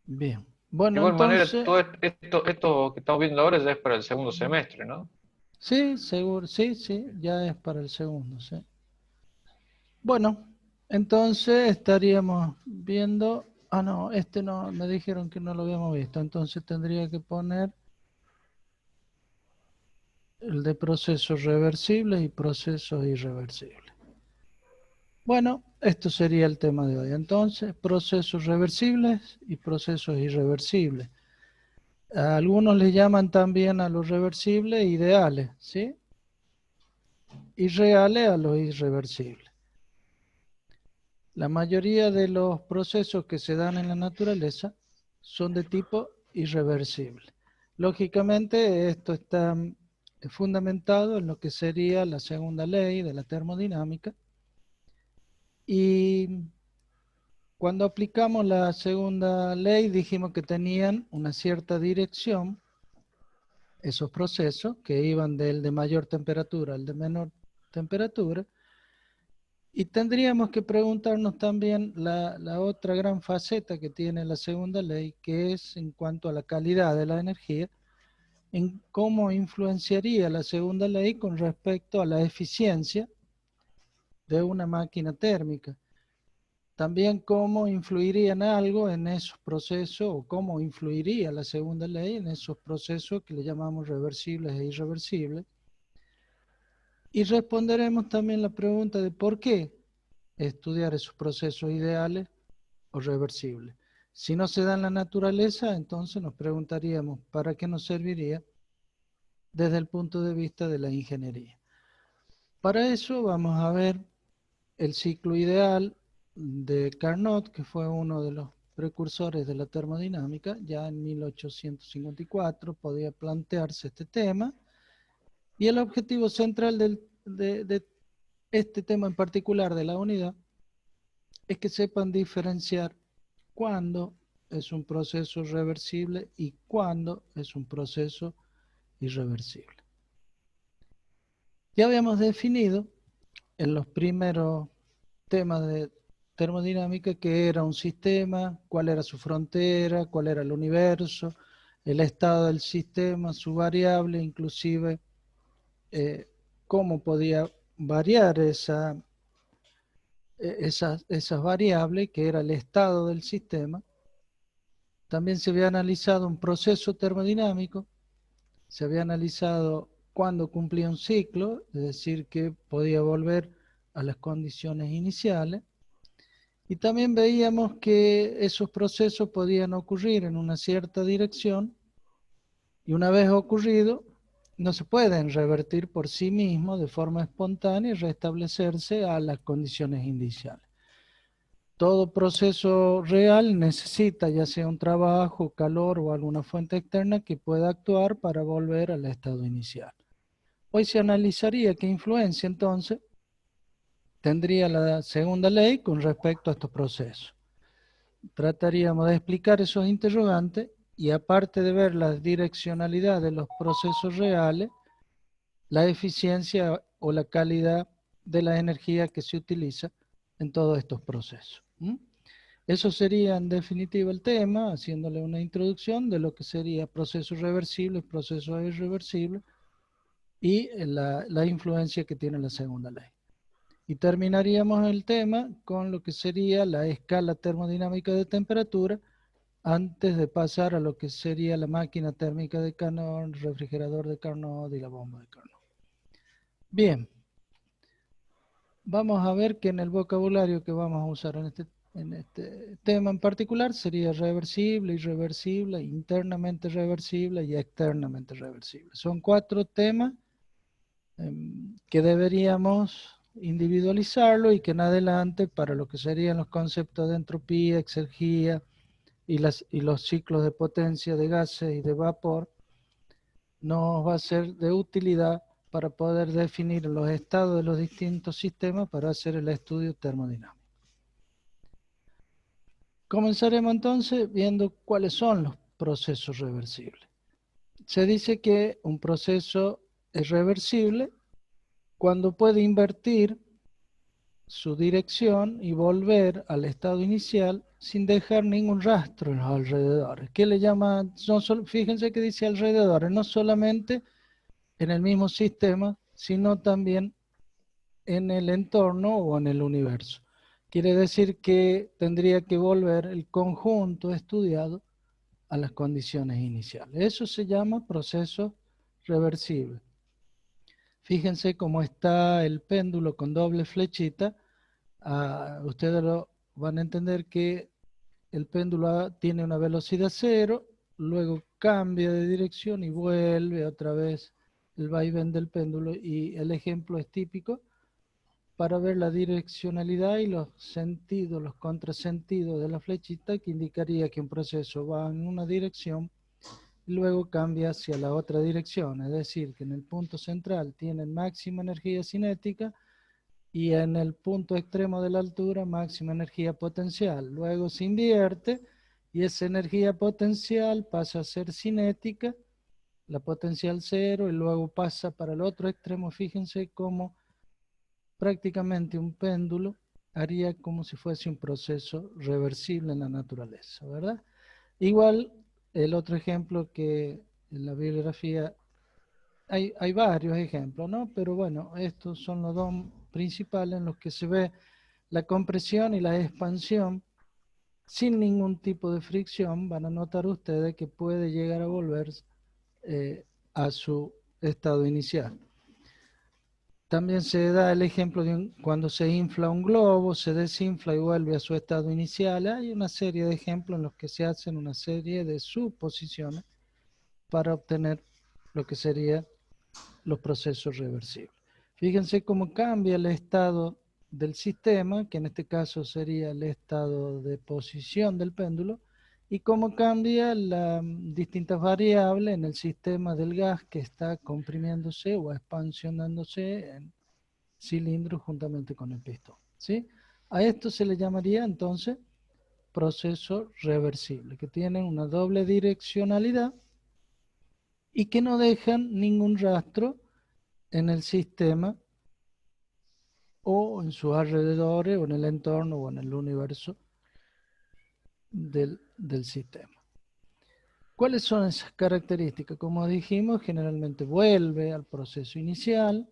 Bien. De Bueno, igual manera, entonces, todo esto que estamos viendo ahora ya es para el segundo semestre, ¿no? sí, seguro, sí, sí, ya es para el segundo, sí. Bueno, entonces estaríamos viendo, ah, no, este no, me dijeron que no lo habíamos visto, entonces tendría que poner el de procesos reversibles y procesos irreversibles. Bueno, esto sería el tema de hoy. Entonces, procesos reversibles y procesos irreversibles. A algunos le llaman también a los reversibles ideales, ¿sí? Irreales a los irreversibles. La mayoría de los procesos que se dan en la naturaleza son de tipo irreversible. Lógicamente, esto está fundamentado en lo que sería la segunda ley de la termodinámica. Y cuando aplicamos la segunda ley, dijimos que tenían una cierta dirección esos procesos que iban del de mayor temperatura al de menor temperatura. Y tendríamos que preguntarnos también la otra gran faceta que tiene la segunda ley, que es en cuanto a la calidad de la energía, en cómo influenciaría la segunda ley con respecto a la eficiencia de una máquina térmica. También cómo influiría en algo en esos procesos, o cómo influiría la segunda ley en esos procesos que le llamamos reversibles e irreversibles. Y responderemos también la pregunta de por qué estudiar esos procesos ideales o reversibles. Si no se da en la naturaleza, entonces nos preguntaríamos para qué nos serviría desde el punto de vista de la ingeniería. Para eso vamos a ver el ciclo ideal de Carnot, que fue uno de los precursores de la termodinámica. Ya en 1854 podía plantearse este tema, y el objetivo central de este tema en particular de la unidad es que sepan diferenciar cuándo es un proceso reversible y cuándo es un proceso irreversible. Ya habíamos definido en los primeros temas de termodinámica que era un sistema, cuál era su frontera, cuál era el universo, el estado del sistema, su variable, inclusive eh, cómo podía variar esas variables, que era el estado del sistema. También se había analizado un proceso termodinámico, se había analizado cuándo cumplía un ciclo, es decir, que podía volver a las condiciones iniciales. Y también veíamos que esos procesos podían ocurrir en una cierta dirección, y una vez ocurrido, no se pueden revertir por sí mismos de forma espontánea y restablecerse a las condiciones iniciales. Todo proceso real necesita ya sea un trabajo, calor o alguna fuente externa que pueda actuar para volver al estado inicial. Hoy se analizaría qué influencia entonces tendría la segunda ley con respecto a estos procesos. Trataríamos de explicar esos interrogantes y, aparte de ver la direccionalidad de los procesos reales, la eficiencia o la calidad de la energía que se utiliza en todos estos procesos. Eso sería en definitiva el tema, haciéndole una introducción de lo que sería procesos reversibles, procesos irreversibles y la influencia que tiene la segunda ley. Y terminaríamos el tema con lo que sería la escala termodinámica de temperatura antes de pasar a lo que sería la máquina térmica de Carnot, el refrigerador de Carnot y la bomba de Carnot. Bien, vamos a ver que en el vocabulario que vamos a usar en este tema en particular sería reversible, irreversible, internamente reversible y externamente reversible. Son 4 temas que deberíamos individualizarlo, y que en adelante para lo que serían los conceptos de entropía, exergía y los ciclos de potencia de gases y de vapor nos va a ser de utilidad para poder definir los estados de los distintos sistemas para hacer el estudio termodinámico. Comenzaremos entonces viendo cuáles son los procesos reversibles. Se dice que un proceso es reversible cuando puede invertir su dirección y volver al estado inicial sin dejar ningún rastro en los alrededores. ¿Qué le llama? Fíjense que dice alrededores, no solamente en el mismo sistema, sino también en el entorno o en el universo. Quiere decir que tendría que volver el conjunto estudiado a las condiciones iniciales. Eso se llama proceso reversible. Fíjense cómo está el péndulo con doble flechita. Ustedes van a entender que el péndulo tiene una velocidad cero, luego cambia de dirección y vuelve otra vez el vaivén del péndulo, y el ejemplo es típico para ver la direccionalidad y los sentidos, los contrasentidos de la flechita, que indicaría que un proceso va en una dirección y luego cambia hacia la otra dirección. Es decir, que en el punto central tiene máxima energía cinética y en el punto extremo de la altura máxima energía potencial. Luego se invierte y esa energía potencial pasa a ser cinética, la potencial cero, y luego pasa para el otro extremo. Fíjense cómo prácticamente un péndulo haría como si fuese un proceso reversible en la naturaleza, ¿verdad? Igual, el otro ejemplo que en la bibliografía, hay varios ejemplos, ¿no? Pero bueno, estos son los dos principales en los que se ve la compresión y la expansión sin ningún tipo de fricción. Van a notar ustedes que puede llegar a volver a su estado inicial. También se da el ejemplo de cuando se infla un globo, se desinfla y vuelve a su estado inicial. Hay una serie de ejemplos en los que se hacen una serie de suposiciones para obtener lo que serían los procesos reversibles. Fíjense cómo cambia el estado del sistema, que en este caso sería el estado de posición del péndulo, y cómo cambia las distintas variables en el sistema del gas que está comprimiéndose o expansionándose en cilindro juntamente con el pistón, ¿sí? A esto se le llamaría entonces proceso reversible, que tienen una doble direccionalidad y que no dejan ningún rastro en el sistema o en sus alrededores o en el entorno o en el universo del sistema. ¿Cuáles son esas características? Como dijimos, generalmente vuelve al proceso inicial.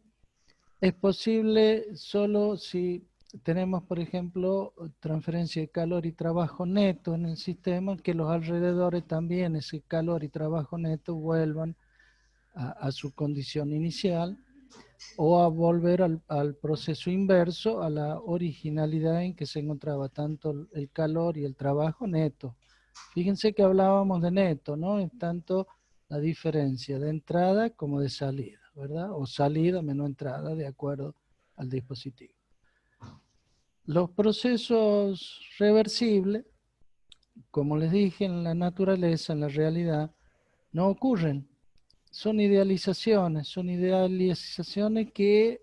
Es posible solo si tenemos, por ejemplo, transferencia de calor y trabajo neto en el sistema, que los alrededores también ese calor y trabajo neto vuelvan a su condición inicial, o a volver al proceso inverso, a la originalidad en que se encontraba tanto el calor y el trabajo neto. Fíjense que hablábamos de neto, ¿no? Es tanto la diferencia de entrada como de salida, ¿verdad? O salida menos entrada, de acuerdo al dispositivo. Los procesos reversibles, como les dije, en la naturaleza, en la realidad, no ocurren. Son idealizaciones que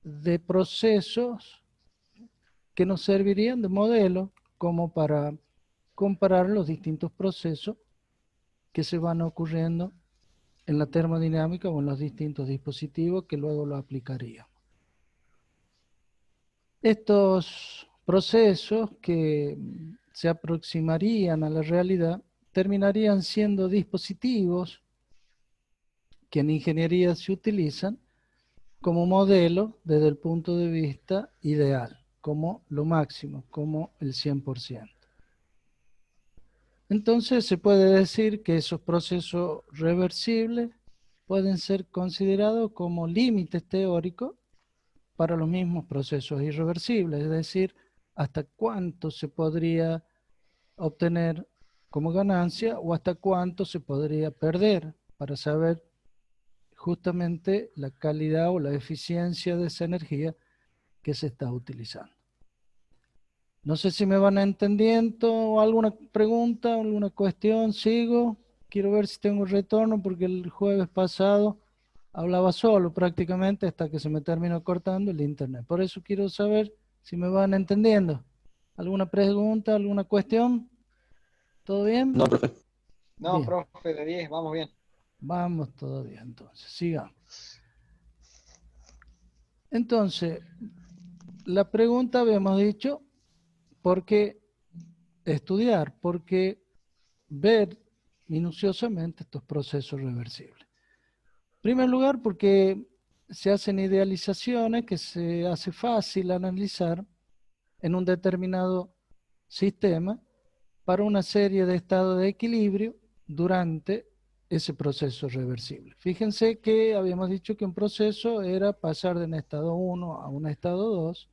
de procesos que nos servirían de modelo como para comparar los distintos procesos que se van ocurriendo en la termodinámica o en los distintos dispositivos que luego lo aplicaríamos. Estos procesos que se aproximarían a la realidad terminarían siendo dispositivos que en ingeniería se utilizan como modelo desde el punto de vista ideal, como lo máximo, como el 100%. Entonces se puede decir que esos procesos reversibles pueden ser considerados como límites teóricos para los mismos procesos irreversibles, es decir, hasta cuánto se podría obtener como ganancia o hasta cuánto se podría perder, para saber justamente la calidad o la eficiencia de esa energía que se está utilizando. No sé si me van entendiendo, alguna pregunta, alguna cuestión, sigo. Quiero ver si tengo retorno porque el jueves pasado hablaba solo prácticamente hasta que se me terminó cortando el internet. Por eso quiero saber si me van entendiendo. ¿Alguna pregunta, alguna cuestión? ¿Todo bien? No, profe. No, Bien, profe, de 10, vamos bien. vamos todavía entonces, sigamos. Entonces, la pregunta habíamos dicho, ¿por qué estudiar? ¿Por qué ver minuciosamente estos procesos reversibles? En primer lugar, porque se hacen idealizaciones que se hace fácil analizar en un determinado sistema para una serie de estados de equilibrio durante ese proceso reversible. Fíjense que habíamos dicho que un proceso era pasar de un estado 1 a un estado 2,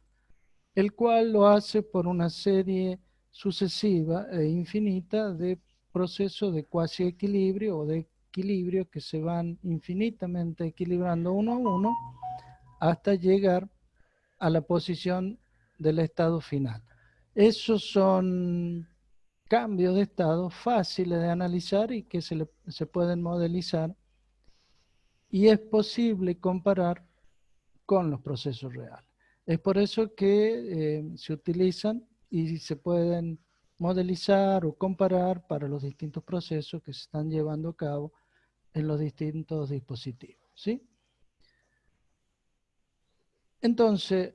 el cual lo hace por una serie sucesiva e infinita de procesos de cuasi equilibrio o de equilibrio que se van infinitamente equilibrando uno a uno hasta llegar a la posición del estado final. Esos son cambios de estado fáciles de analizar y que se pueden modelizar, y es posible comparar con los procesos reales. Es por eso que se utilizan y se pueden modelizar o comparar para los distintos procesos que se están llevando a cabo en los distintos dispositivos, ¿sí? Entonces,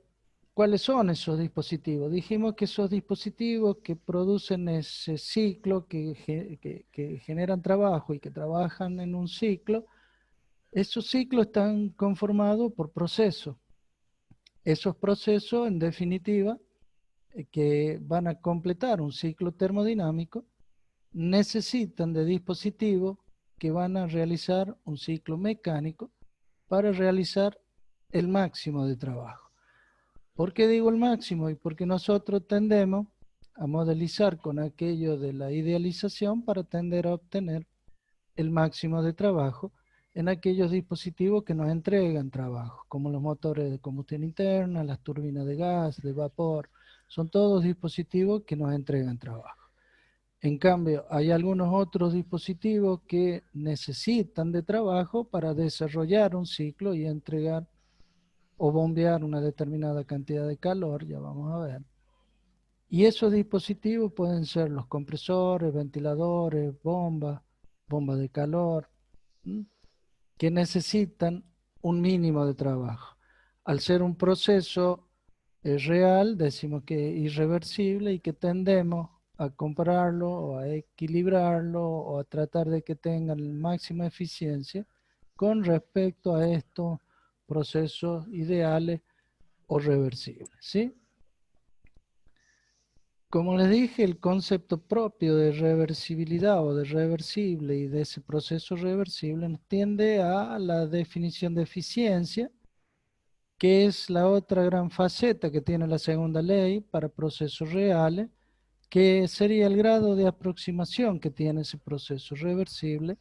¿cuáles son esos dispositivos? Dijimos que esos dispositivos que producen ese ciclo, que generan trabajo y que trabajan en un ciclo, esos ciclos están conformados por procesos. Esos procesos, en definitiva, que van a completar un ciclo termodinámico, necesitan de dispositivos que van a realizar un ciclo mecánico para realizar el máximo de trabajo. ¿Por qué digo el máximo? Y porque nosotros tendemos a modelizar con aquello de la idealización para tender a obtener el máximo de trabajo en aquellos dispositivos que nos entregan trabajo, como los motores de combustión interna, las turbinas de gas, de vapor. Son todos dispositivos que nos entregan trabajo. En cambio, hay algunos otros dispositivos que necesitan de trabajo para desarrollar un ciclo y entregar o bombear una determinada cantidad de calor, ya vamos a ver. Y esos dispositivos pueden ser los compresores, ventiladores, bombas de calor, que necesitan un mínimo de trabajo. Al ser un proceso real, decimos que es irreversible y que tendemos a compararlo o a equilibrarlo o a tratar de que tengan máxima eficiencia con respecto a estos procesos ideales o reversibles, ¿sí? Como les dije, el concepto propio de reversibilidad o de reversible y de ese proceso reversible nos tiende a la definición de eficiencia, que es la otra gran faceta que tiene la segunda ley para procesos reales, que sería el grado de aproximación que tiene ese proceso reversible,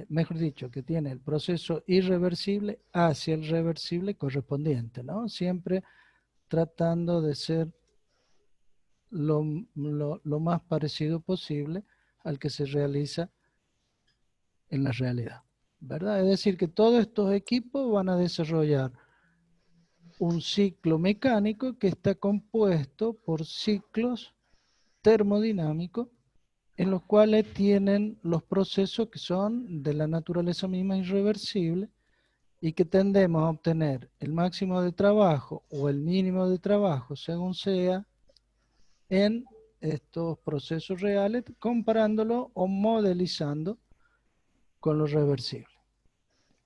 mejor dicho, que tiene el proceso irreversible hacia el reversible correspondiente, ¿no? Siempre tratando de ser lo más parecido posible al que se realiza en la realidad, ¿verdad? Es decir, que todos estos equipos van a desarrollar un ciclo mecánico que está compuesto por ciclos termodinámicos en los cuales tienen los procesos que son de la naturaleza misma irreversible y que tendemos a obtener el máximo de trabajo o el mínimo de trabajo, según sea, en estos procesos reales, comparándolo o modelizando con los reversibles.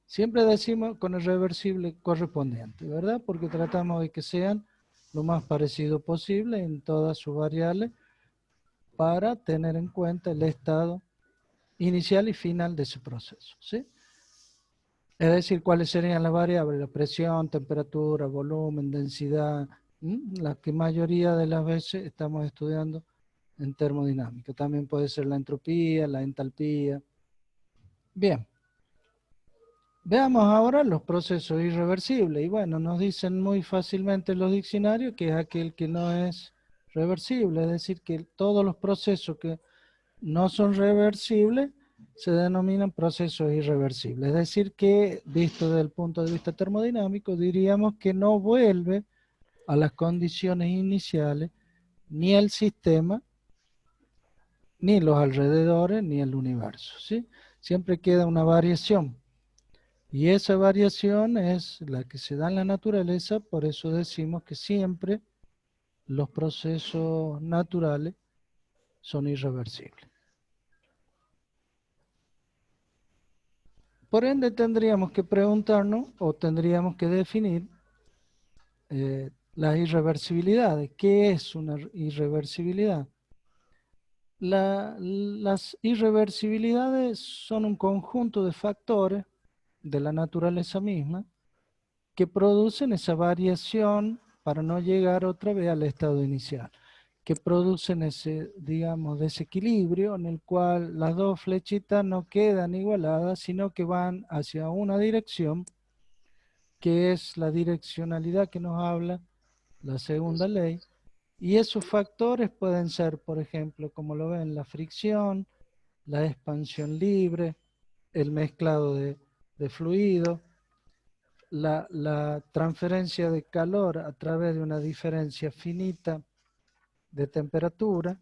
Siempre decimos con el reversible correspondiente, ¿verdad? Porque tratamos de que sean lo más parecido posible en todas sus variables para tener en cuenta el estado inicial y final de ese proceso, ¿sí? Es decir, cuáles serían las variables: la presión, temperatura, volumen, densidad, la que mayoría de las veces estamos estudiando en termodinámica. También puede ser la entropía, la entalpía. Bien, veamos ahora los procesos irreversibles. Y bueno, nos dicen muy fácilmente los diccionarios que es aquel que no es reversible, es decir, que todos los procesos que no son reversibles se denominan procesos irreversibles. Es decir, que visto desde el punto de vista termodinámico, diríamos que no vuelve a las condiciones iniciales ni el sistema, ni los alrededores, ni el universo, ¿sí? Siempre queda una variación. Y esa variación es la que se da en la naturaleza, por eso decimos que siempre los procesos naturales son irreversibles. Por ende, tendríamos que preguntarnos o tendríamos que definir las irreversibilidades. ¿Qué es una irreversibilidad? Las irreversibilidades son un conjunto de factores de la naturaleza misma que producen esa variación para no llegar otra vez al estado inicial, que producen ese, digamos, desequilibrio en el cual las dos flechitas no quedan igualadas, sino que van hacia una dirección, que es la direccionalidad que nos habla la segunda ley, y esos factores pueden ser, por ejemplo, como lo ven, la fricción, la expansión libre, el mezclado de fluido, la transferencia de calor a través de una diferencia finita de temperatura.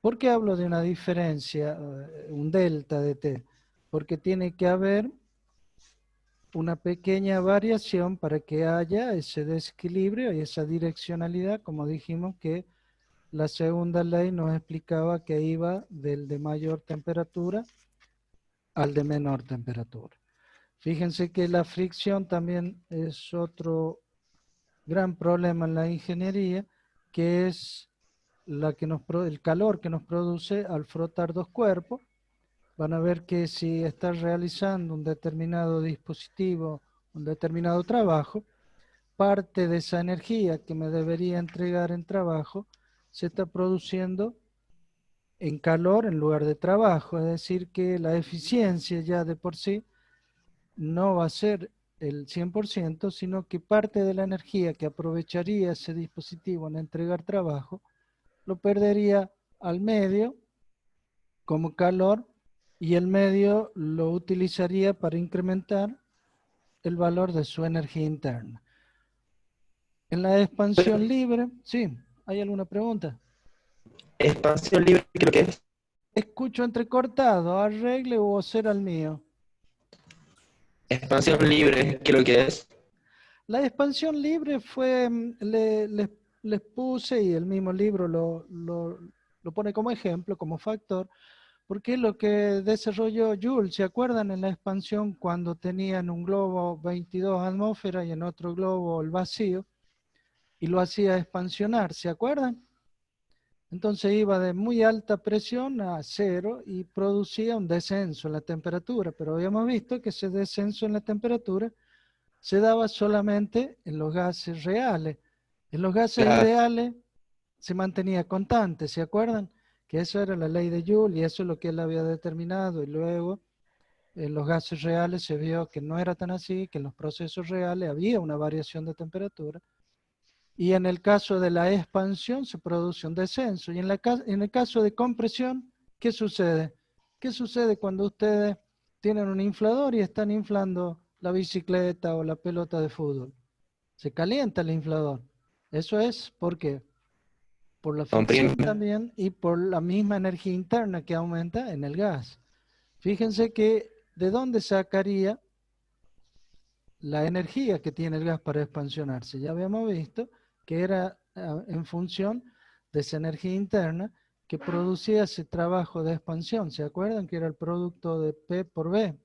¿Por qué hablo de una diferencia, un delta de T? Porque tiene que haber una pequeña variación para que haya ese desequilibrio y esa direccionalidad, como dijimos que la segunda ley nos explicaba que iba del de mayor temperatura al de menor temperatura. Fíjense que la fricción también es otro gran problema en la ingeniería, que es el calor que nos produce al frotar dos cuerpos. Van a ver que si estás realizando un determinado dispositivo, un determinado trabajo, parte de esa energía que me debería entregar en trabajo se está produciendo en calor en lugar de trabajo. Es decir, que la eficiencia ya de por sí no va a ser el 100%, sino que parte de la energía que aprovecharía ese dispositivo en entregar trabajo, lo perdería al medio como calor y el medio lo utilizaría para incrementar el valor de su energía interna. En la expansión libre, sí, ¿hay alguna pregunta? Expansión libre creo que es. Escucho entrecortado, arregle o será el mío. Expansión libre creo que es. La expansión libre fue, les puse, y el mismo libro lo pone como ejemplo, como factor, porque es lo que desarrolló Joule. ¿Se acuerdan en la expansión cuando tenían un globo 22 atmósferas y en otro globo el vacío? Y lo hacía expansionar, ¿se acuerdan? Entonces iba de muy alta presión a cero y producía un descenso en la temperatura, pero habíamos visto que ese descenso en la temperatura se daba solamente en los gases reales. En los gases Claro. ideales se mantenía constante, ¿se acuerdan? Que eso era la ley de Joule y eso es lo que él había determinado, y luego en los gases reales se vio que no era tan así, que en los procesos reales había una variación de temperatura, y en el caso de la expansión se produce un descenso, y en el caso de compresión, ¿qué sucede? ¿Qué sucede cuando ustedes tienen un inflador y están inflando la bicicleta o la pelota de fútbol? Se calienta el inflador. Eso es, ¿por qué? Por la Comprime. fricción también y por la misma energía interna que aumenta en el gas. Fíjense que de dónde sacaría la energía que tiene el gas para expansionarse. Ya habíamos visto que era en función de esa energía interna que producía ese trabajo de expansión. ¿Se acuerdan que era el producto de P por B?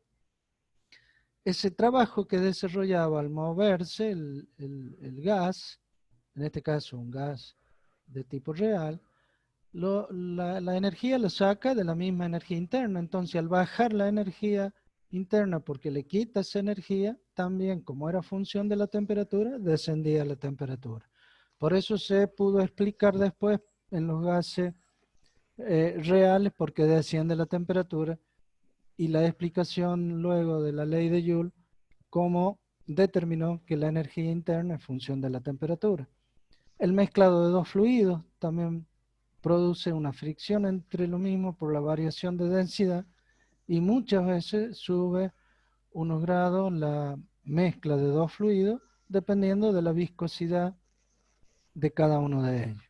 Ese trabajo que desarrollaba al moverse el gas, en este caso un gas de tipo real, la energía lo saca de la misma energía interna. Entonces, al bajar la energía interna porque le quita esa energía, también como era función de la temperatura, descendía la temperatura. Por eso se pudo explicar después en los gases reales porque desciende la temperatura, y la explicación luego de la ley de Joule, cómo determinó que la energía interna es función de la temperatura. El mezclado de dos fluidos también produce una fricción entre lo mismo por la variación de densidad, y muchas veces sube unos grados la mezcla de dos fluidos dependiendo de la viscosidad de cada uno de ellos.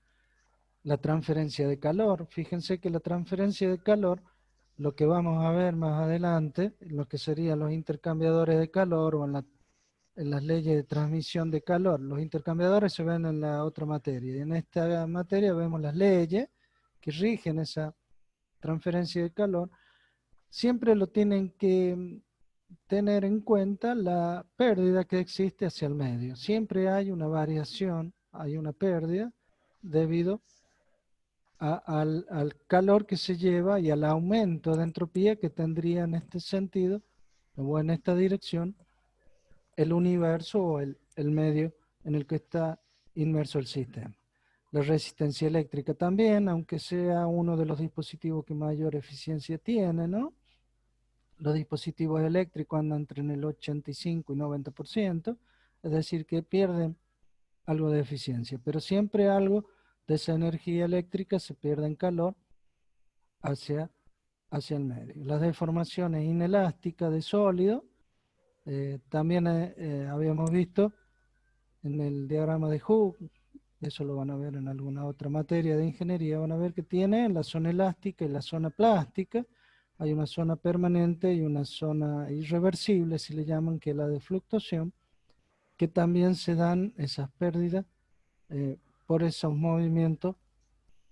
La transferencia de calor, fíjense que la transferencia de calor lo que vamos a ver más adelante, lo que serían los intercambiadores de calor o en las leyes de transmisión de calor. Los intercambiadores se ven en la otra materia. Y en esta materia vemos las leyes que rigen esa transferencia de calor. Siempre lo tienen que tener en cuenta la pérdida que existe hacia el medio. Siempre hay una variación, hay una pérdida debido al calor que se lleva y al aumento de entropía que tendría en este sentido o en esta dirección el universo o el medio en el que está inmerso el sistema. La resistencia eléctrica también, aunque sea uno de los dispositivos que mayor eficiencia tiene, ¿no? Los dispositivos eléctricos andan entre el 85 y 90%, es decir, que pierden algo de eficiencia, pero siempre algo de esa energía eléctrica se pierde en calor hacia el medio. Las deformaciones inelásticas de sólido, también habíamos visto en el diagrama de Hooke, eso lo van a ver en alguna otra materia de ingeniería, van a ver que tiene la zona elástica y la zona plástica. Hay una zona permanente y una zona irreversible, si le llaman, que es la de fluctuación, que también se dan esas pérdidas por esos movimientos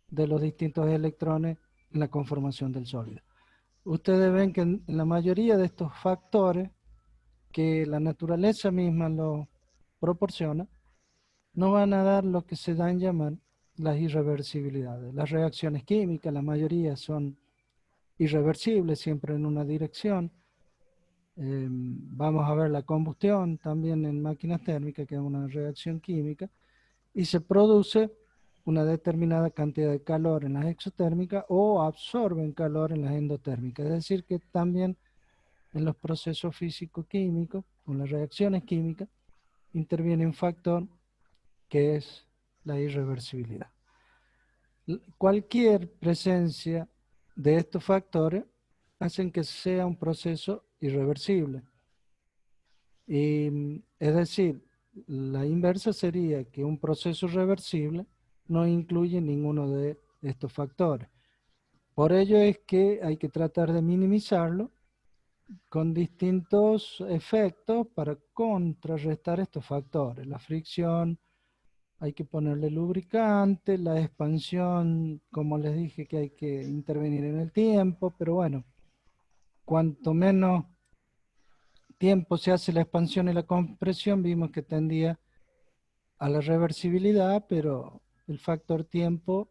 de los distintos electrones en la conformación del sólido. Ustedes ven que en la mayoría de estos factores que la naturaleza misma lo proporciona, no van a dar lo que se dan llamar las irreversibilidades. Las reacciones químicas, la mayoría son irreversibles, siempre en una dirección. Vamos a ver la combustión también en máquinas térmicas, que es una reacción química, y se produce una determinada cantidad de calor en las exotérmicas o absorben calor en las endotérmicas. Es decir, que también en los procesos físico-químicos, con las reacciones químicas, interviene un factor que es la irreversibilidad. Cualquier presencia de estos factores hacen que sea un proceso irreversible. Y, es decir, la inversa sería que un proceso reversible no incluye ninguno de estos factores. Por ello es que hay que tratar de minimizarlo con distintos efectos para contrarrestar estos factores. La fricción, hay que ponerle lubricante, la expansión, como les dije que hay que intervenir en el tiempo, pero bueno, cuanto menos tiempo se hace la expansión y la compresión, vimos que tendía a la reversibilidad, pero el factor tiempo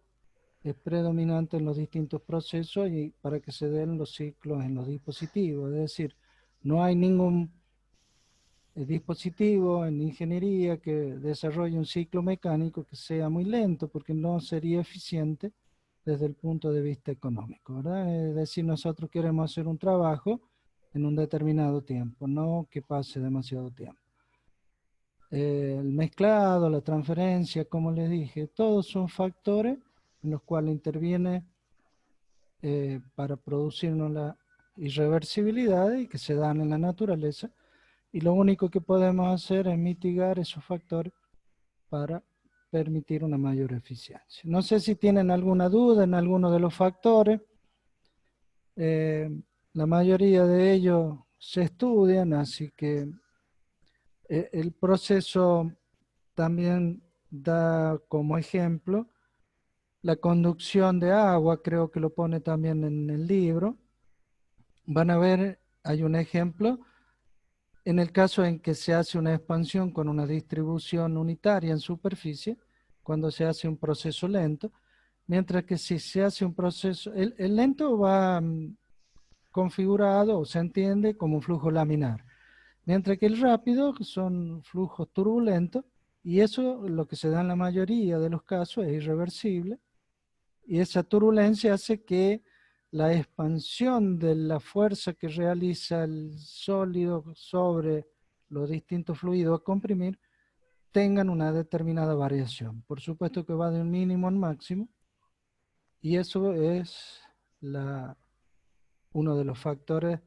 es predominante en los distintos procesos y para que se den los ciclos en los dispositivos. Es decir, no hay ningún dispositivo en ingeniería que desarrolle un ciclo mecánico que sea muy lento, porque no sería eficiente desde el punto de vista económico, ¿verdad? Es decir, nosotros queremos hacer un trabajo en un determinado tiempo, no que pase demasiado tiempo. El mezclado, la transferencia, como les dije, todos son factores en los cuales interviene para producirnos la irreversibilidad y que se dan en la naturaleza, y lo único que podemos hacer es mitigar esos factores para permitir una mayor eficiencia. No sé si tienen alguna duda en alguno de los factores. La mayoría de ellos se estudian, así que el proceso también da como ejemplo la conducción de agua, creo que lo pone también en el libro. Van a ver, hay un ejemplo, en el caso en que se hace una expansión con una distribución unitaria en superficie, cuando se hace un proceso lento, mientras que si se hace un proceso, el lento va configurado o se entiende como un flujo laminar, mientras que el rápido son flujos turbulentos, y eso lo que se da en la mayoría de los casos es irreversible, y esa turbulencia hace que la expansión de la fuerza que realiza el sólido sobre los distintos fluidos a comprimir tengan una determinada variación. Por supuesto que va de un mínimo a un máximo, y eso es uno de los factores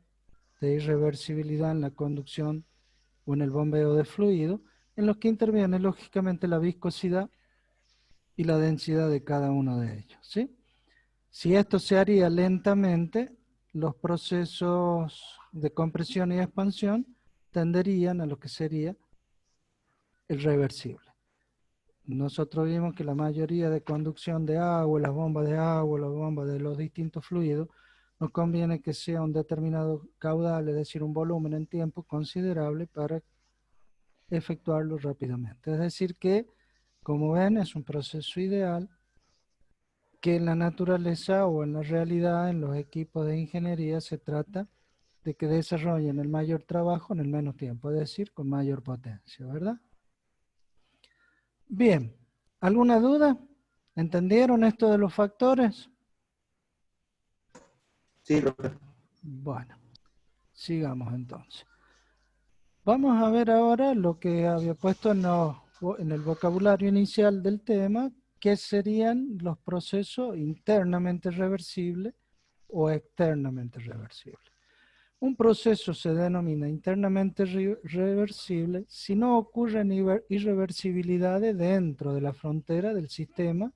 de irreversibilidad en la conducción o en el bombeo de fluido, en los que interviene lógicamente la viscosidad y la densidad de cada uno de ellos, ¿sí? Si esto se haría lentamente, los procesos de compresión y expansión tenderían a lo que sería el reversible. Nosotros vimos que la mayoría de conducción de agua, las bombas de agua, las bombas de los distintos fluidos, nos conviene que sea un determinado caudal, es decir, un volumen en tiempo considerable para efectuarlo rápidamente. Es decir que, como ven, es un proceso ideal que en la naturaleza o en la realidad, en los equipos de ingeniería, se trata de que desarrollen el mayor trabajo en el menos tiempo, es decir, con mayor potencia, ¿verdad? Bien, ¿alguna duda? ¿Entendieron esto de los factores? Sí, profe. Bueno, sigamos entonces. Vamos a ver ahora lo que había puesto en el vocabulario inicial del tema, que serían los procesos internamente reversibles o externamente reversibles. Un proceso se denomina internamente reversible si no ocurren irreversibilidades dentro de la frontera del sistema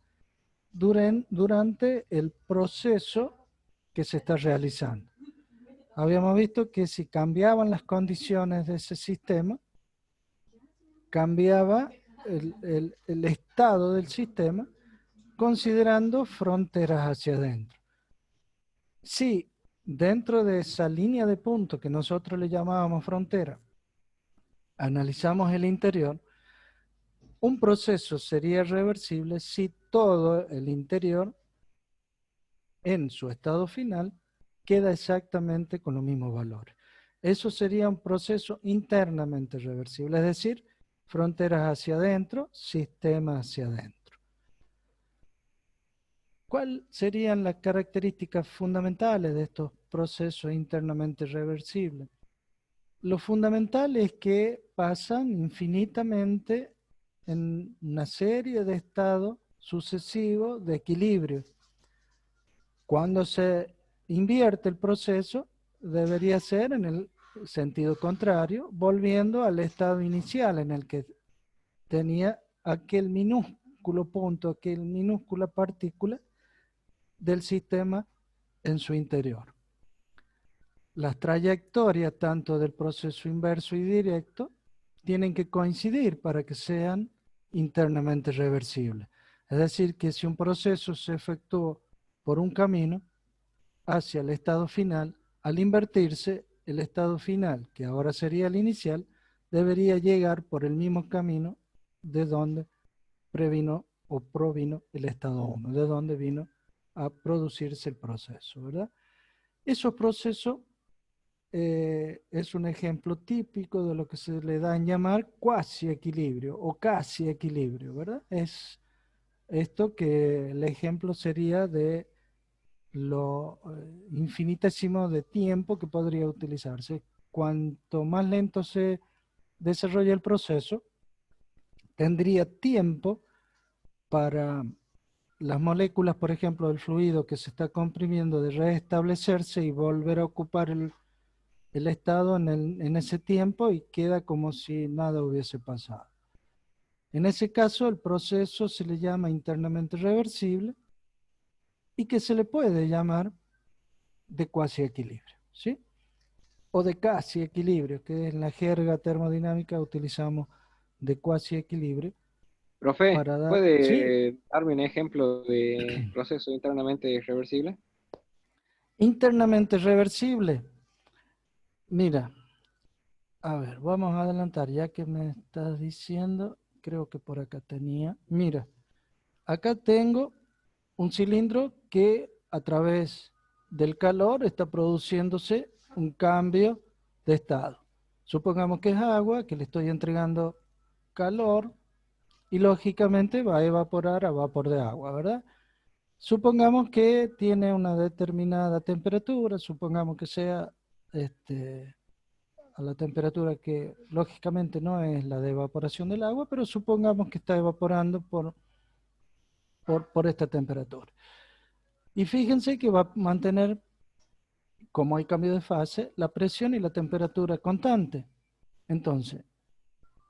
durante el proceso que se está realizando. Habíamos visto que si cambiaban las condiciones de ese sistema, cambiaba el estado del sistema considerando fronteras hacia adentro. Si dentro de esa línea de puntos que nosotros le llamábamos frontera, analizamos el interior, un proceso sería reversible si todo el interior en su estado final queda exactamente con los mismos valores. Eso sería un proceso internamente reversible, es decir, fronteras hacia adentro, sistema hacia adentro. ¿Cuáles serían las características fundamentales de estos procesos internamente reversibles? Lo fundamental es que pasan infinitamente en una serie de estados sucesivos de equilibrio. Cuando se invierte el proceso, debería ser en el sentido contrario, volviendo al estado inicial en el que tenía aquel minúsculo punto, aquel minúscula partícula del sistema en su interior. Las trayectorias tanto del proceso inverso y directo tienen que coincidir para que sean internamente reversibles. Es decir, que si un proceso se efectuó por un camino hacia el estado final, al invertirse, el estado final, que ahora sería el inicial, debería llegar por el mismo camino de donde previno o provino el estado 1, de donde vino a producirse el proceso, ¿verdad? Esos procesos es un ejemplo típico de lo que se le da en llamar cuasi equilibrio o casi equilibrio, ¿verdad? Es esto que el ejemplo sería de lo infinitésimo de tiempo que podría utilizarse. Cuanto más lento se desarrolla el proceso, tendría tiempo para las moléculas, por ejemplo, del fluido que se está comprimiendo, de restablecerse y volver a ocupar el estado en ese tiempo y queda como si nada hubiese pasado. En ese caso, el proceso se le llama internamente reversible y que se le puede llamar de cuasi equilibrio, ¿sí? O de casi equilibrio, que en la jerga termodinámica utilizamos de cuasi equilibrio Profe, para dar, ¿sí? ¿puede darme un ejemplo de proceso internamente reversible? Internamente reversible. Mira, a ver, vamos a adelantar, ya que me estás diciendo, creo que por acá tenía. Mira, acá tengo un cilindro que a través del calor está produciéndose un cambio de estado. Supongamos que es agua, que le estoy entregando calor y lógicamente va a evaporar a vapor de agua, ¿verdad? Supongamos que tiene una determinada temperatura, supongamos que sea a la temperatura que lógicamente no es la de evaporación del agua, pero supongamos que está evaporando por esta temperatura. Y fíjense que va a mantener, como hay cambio de fase, la presión y la temperatura constante. Entonces,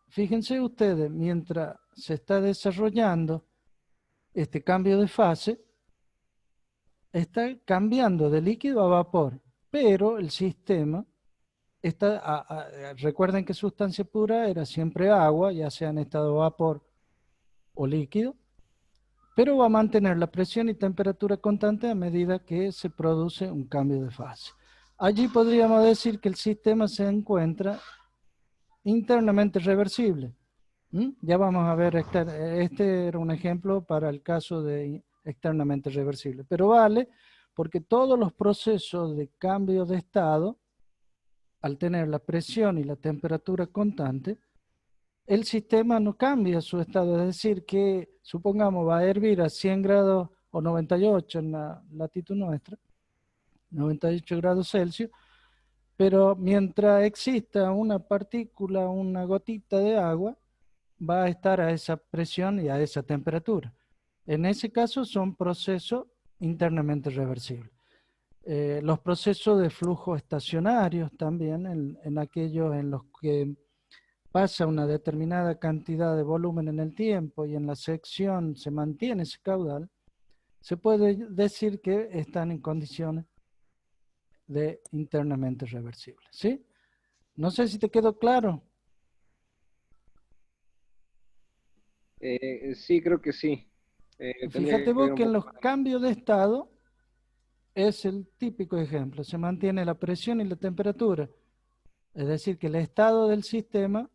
fíjense ustedes, mientras se está desarrollando este cambio de fase, está cambiando de líquido a vapor. pero el sistema recuerden que sustancia pura era siempre agua, ya sea en estado vapor o líquido, pero va a mantener la presión y temperatura constante a medida que se produce un cambio de fase. Allí podríamos decir que el sistema se encuentra internamente reversible. Ya vamos a ver, este era un ejemplo para el caso de externamente reversible, pero vale porque todos los procesos de cambio de estado, al tener la presión y la temperatura constante, el sistema no cambia su estado, es decir, que supongamos va a hervir a 100 grados o 98 en la latitud nuestra, 98 grados Celsius, pero mientras exista una partícula, una gotita de agua, va a estar a esa presión y a esa temperatura. En ese caso son procesos internamente reversibles. Los procesos de flujo estacionarios también, en aquellos en los que pasa una determinada cantidad de volumen en el tiempo y en la sección se mantiene ese caudal, se puede decir que están en condiciones de internamente reversibles. ¿Sí? No sé si te quedó claro. Sí, creo que sí. Tendría Fíjate que ver vos un que en poco los más. cambios de estado es el típico ejemplo. Se mantiene la presión y la temperatura. Es decir, que el estado del sistema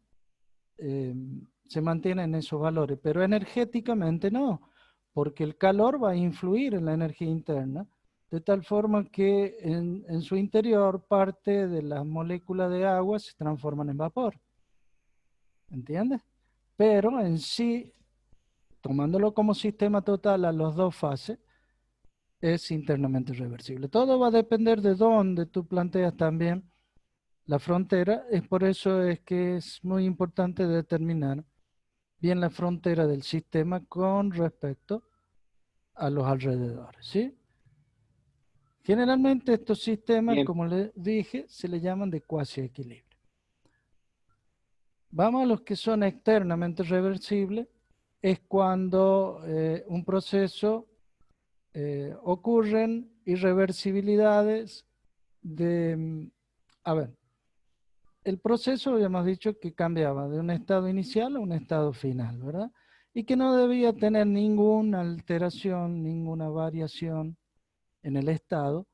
se mantiene en esos valores, pero energéticamente no, porque el calor va a influir en la energía interna, de tal forma que en su interior parte de las moléculas de agua se transforman en vapor. ¿Entiendes? Pero en sí, tomándolo como sistema total a las dos fases, es internamente reversible. Todo va a depender de dónde tú planteas también la frontera. Es por eso es que es muy importante determinar bien la frontera del sistema con respecto a los alrededores, ¿sí? Generalmente estos sistemas, Bien, como les dije, se le llaman de cuasi equilibrio. Vamos a los que son externamente reversibles. Es cuando un proceso ocurren irreversibilidades de, a ver, el proceso habíamos dicho que cambiaba de un estado inicial a un estado final, ¿verdad? Y que no debía tener ninguna alteración, ninguna variación en el estado,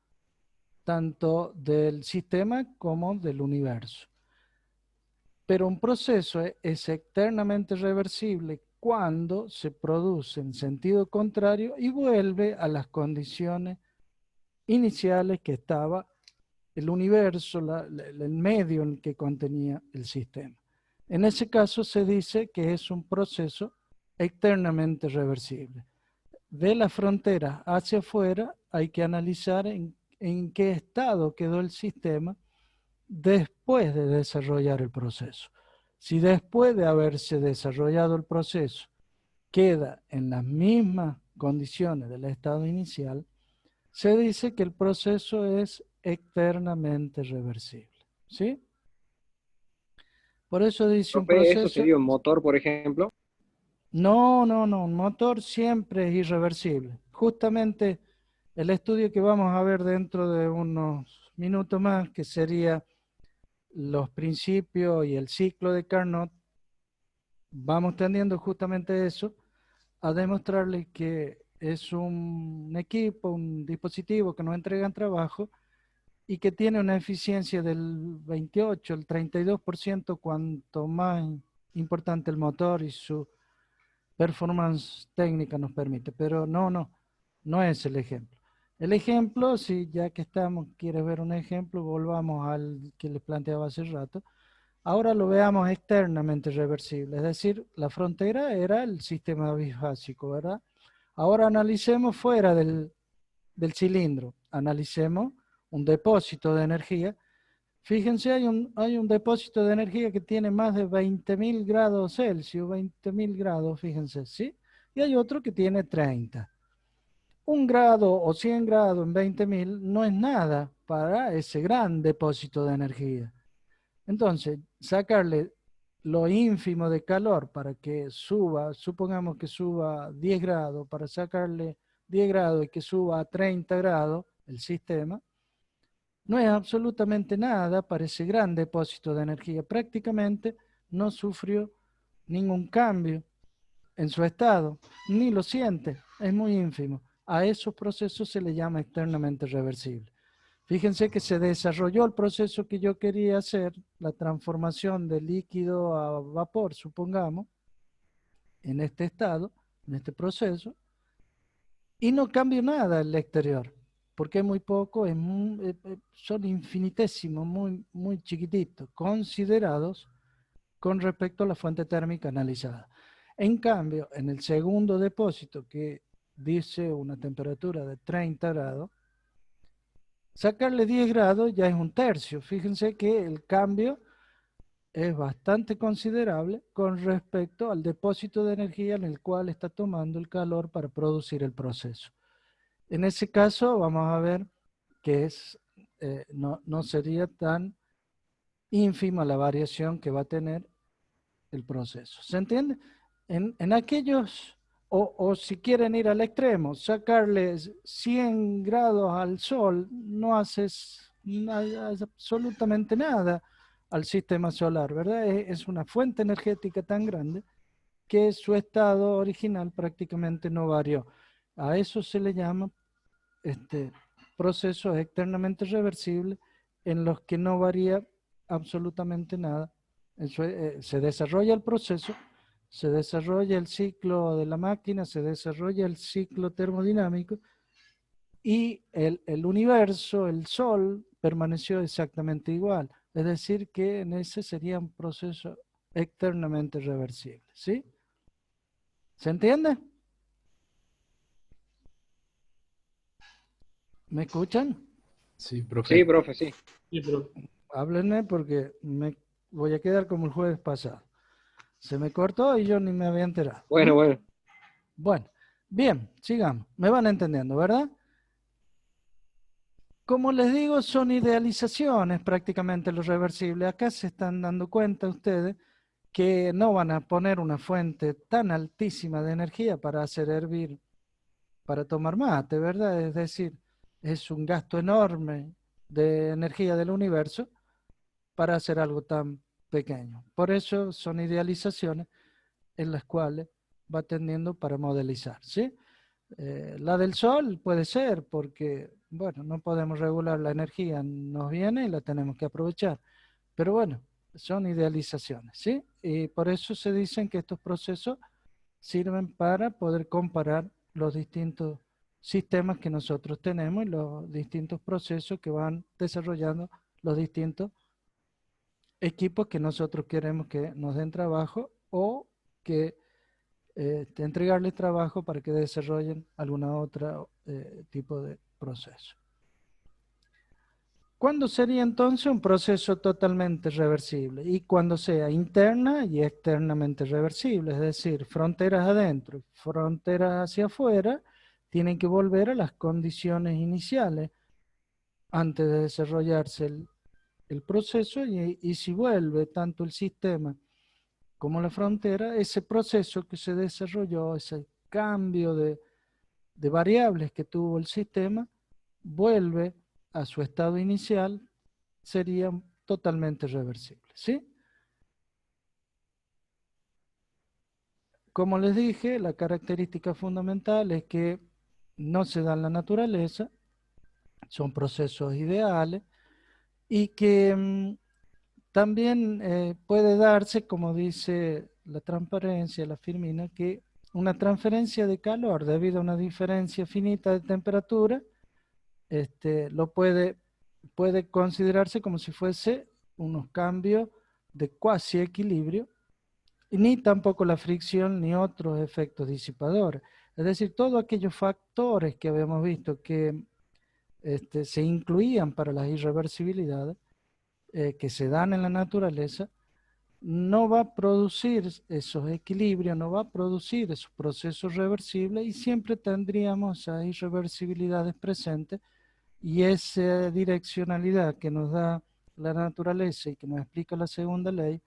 tanto del sistema como del universo. Pero un proceso es externamente reversible cuando se produce en sentido contrario y vuelve a las condiciones iniciales que estaba el universo, el medio en el que contenía el sistema. En ese caso se dice que es un proceso externamente reversible. De la frontera hacia afuera hay que analizar en qué estado quedó el sistema después de desarrollar el proceso. Si después de haberse desarrollado el proceso queda en las mismas condiciones del estado inicial, se dice que el proceso es externamente reversible. ¿Sí? Por eso dice un profe, ¿esto proceso, sería un motor, por ejemplo? no, un motor siempre es irreversible. Justamente el estudio que vamos a ver dentro de unos minutos más, que sería los principios y el ciclo de Carnot, vamos tendiendo justamente eso, a demostrarles que es un equipo, un dispositivo que nos entregan trabajo y que tiene una eficiencia del 28, el 32%, cuanto más importante el motor y su performance técnica nos permite. Pero no es el ejemplo. El ejemplo, si ya que estamos, quieres ver un ejemplo, volvamos al que les planteaba hace rato. Ahora lo veamos externamente reversible, es decir, la frontera era el sistema bifásico, ¿verdad? Ahora analicemos fuera del cilindro, analicemos un depósito de energía. Fíjense, hay un depósito de energía que tiene más de 20.000 grados Celsius, 20.000 grados, fíjense, ¿sí? Y hay otro que tiene 30. 1 grado o 100 grados en 20.000 no es nada para ese gran depósito de energía. Entonces, sacarle lo ínfimo de calor para que suba, supongamos que suba 10 grados, para sacarle 10 grados y que suba a 30 grados el sistema, no es absolutamente nada para ese gran depósito de energía. Prácticamente no sufrió ningún cambio en su estado, ni lo siente, es muy ínfimo. A esos procesos se le llama externamente reversible. Fíjense que se desarrolló el proceso que yo quería hacer, la transformación de líquido a vapor, supongamos, en este estado, en este proceso, y no cambió nada el exterior, porque es muy poco, son infinitésimos, muy chiquititos, considerados con respecto a la fuente térmica analizada. En cambio, en el segundo depósito, que dice una temperatura de 30 grados, sacarle 10 grados ya es un tercio. Fíjense que el cambio es bastante considerable con respecto al depósito de energía en el cual está tomando el calor para producir el proceso. En ese caso vamos a ver que no sería tan ínfima la variación que va a tener el proceso. ¿Se entiende? En aquellos, o si quieren ir al extremo, sacarles 100 grados al sol, no haces absolutamente nada al sistema solar, ¿verdad? Es una fuente energética tan grande que su estado original prácticamente no varió. A eso se le llama procesos externamente reversibles en los que no varía absolutamente nada. Se desarrolla el proceso, se desarrolla el ciclo de la máquina, se desarrolla el ciclo termodinámico y el universo, el Sol, permaneció exactamente igual. Es decir, que en ese sería un proceso externamente reversible. ¿Sí? ¿Se entiende? ¿Me escuchan? Sí, Sí, profe. profe, sí. Sí, pero Háblenme porque me voy a quedar como el jueves pasado. Se me cortó y yo ni me había enterado. Bueno, bueno. Bueno, bien, sigamos. Me van entendiendo, ¿verdad? Como les digo, son idealizaciones prácticamente los reversibles. Acá se están dando cuenta ustedes que no van a poner una fuente tan altísima de energía para hacer hervir, para tomar mate, ¿verdad? Es decir, es un gasto enorme de energía del universo para hacer algo tan pequeño. Por eso son idealizaciones en las cuales va tendiendo para modelizar, ¿sí? La del sol puede ser porque, bueno, no podemos regular la energía, nos viene y la tenemos que aprovechar. Pero bueno, son idealizaciones, ¿sí? Y por eso se dicen que estos procesos sirven para poder comparar los distintos sistemas que nosotros tenemos y los distintos procesos que van desarrollando los distintos equipos que nosotros queremos que nos den trabajo o que entregarles trabajo para que desarrollen alguna otra tipo de proceso. ¿Cuándo sería entonces un proceso totalmente reversible? Y cuando sea interna y externamente reversible, es decir, fronteras adentro, fronteras hacia afuera, tienen que volver a las condiciones iniciales antes de desarrollarse el proceso y si vuelve tanto el sistema como la frontera, ese proceso que se desarrolló, ese cambio de variables que tuvo el sistema, vuelve a su estado inicial, sería totalmente reversible, ¿sí? Como les dije, la característica fundamental es que no se da en la naturaleza, son procesos ideales y que también puede darse, como dice la transparencia, la Firmina, que una transferencia de calor debido a una diferencia finita de temperatura, puede considerarse como si fuese unos cambios de cuasi equilibrio, ni tampoco la fricción ni otros efectos disipadores. Es decir, todos aquellos factores que habíamos visto que se incluían para las irreversibilidades, que se dan en la naturaleza, no va a producir esos equilibrios, no va a producir esos procesos reversibles y siempre tendríamos esas irreversibilidades presentes y esa direccionalidad que nos da la naturaleza y que nos explica la segunda ley,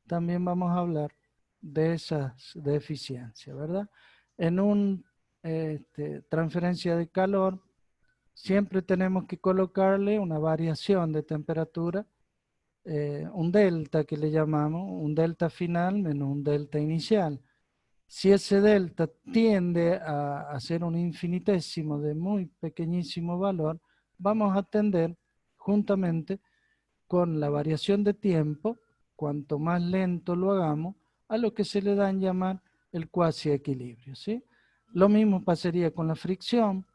también vamos a hablar de esas deficiencias, ¿verdad? En una transferencia de calor siempre tenemos que colocarle una variación de temperatura, un delta que le llamamos, un delta final menos un delta inicial. Si ese delta tiende a ser un infinitésimo de muy pequeñísimo valor, vamos a tender juntamente con la variación de tiempo, cuanto más lento lo hagamos, a lo que se le da en llamar el cuasi equilibrio, ¿sí? Lo mismo pasaría con la fricción.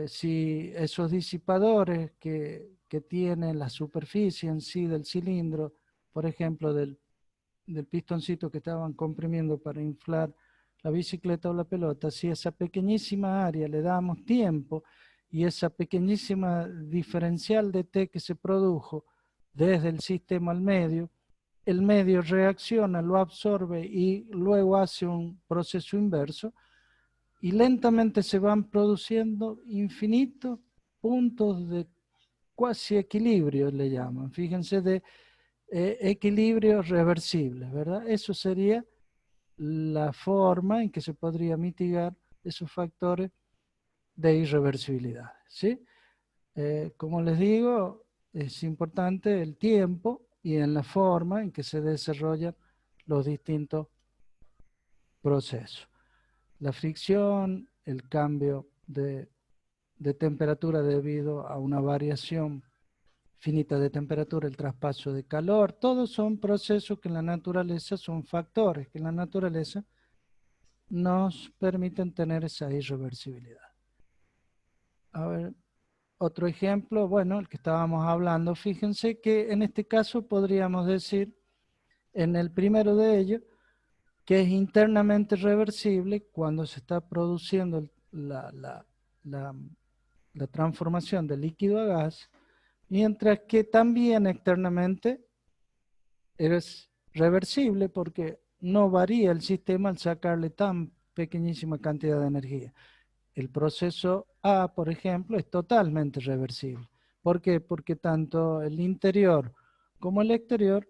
Si esos disipadores que tienen la superficie en sí del cilindro, por ejemplo, del pistoncito que estaban comprimiendo para inflar la bicicleta o la pelota, si esa pequeñísima área le damos tiempo y esa pequeñísima diferencial de T que se produjo desde el sistema al medio, el medio reacciona, lo absorbe y luego hace un proceso inverso y lentamente se van produciendo infinitos puntos de cuasi equilibrio, le llaman. Fíjense, de equilibrio reversible, ¿verdad? Eso sería la forma en que se podría mitigar esos factores de irreversibilidad, ¿sí? Como les digo, es importante el tiempo y en la forma en que se desarrollan los distintos procesos. La fricción, el cambio de temperatura debido a una variación finita de temperatura, el traspaso de calor, todos son procesos que en la naturaleza son factores, que en la naturaleza nos permiten tener esa irreversibilidad. A ver, otro ejemplo, bueno, el que estábamos hablando, fíjense que en este caso podríamos decir, en el primero de ellos, que es internamente reversible cuando se está produciendo la transformación de líquido a gas, mientras que también externamente es reversible porque no varía el sistema al sacarle tan pequeñísima cantidad de energía. El proceso A, por ejemplo, es totalmente reversible. ¿Por qué? Porque tanto el interior como el exterior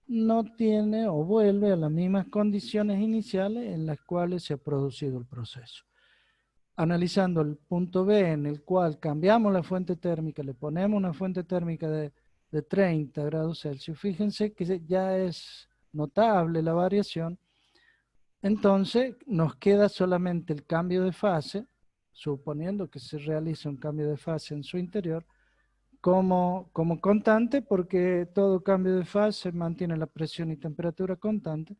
no tiene o vuelve a las mismas condiciones iniciales en las cuales se ha producido el proceso. Analizando el punto B en el cual cambiamos la fuente térmica, le ponemos una fuente térmica de 30 grados Celsius, fíjense que ya es notable la variación. Entonces nos queda solamente el cambio de fase, suponiendo que se realiza un cambio de fase en su interior, como constante, porque todo cambio de fase mantiene la presión y temperatura constante,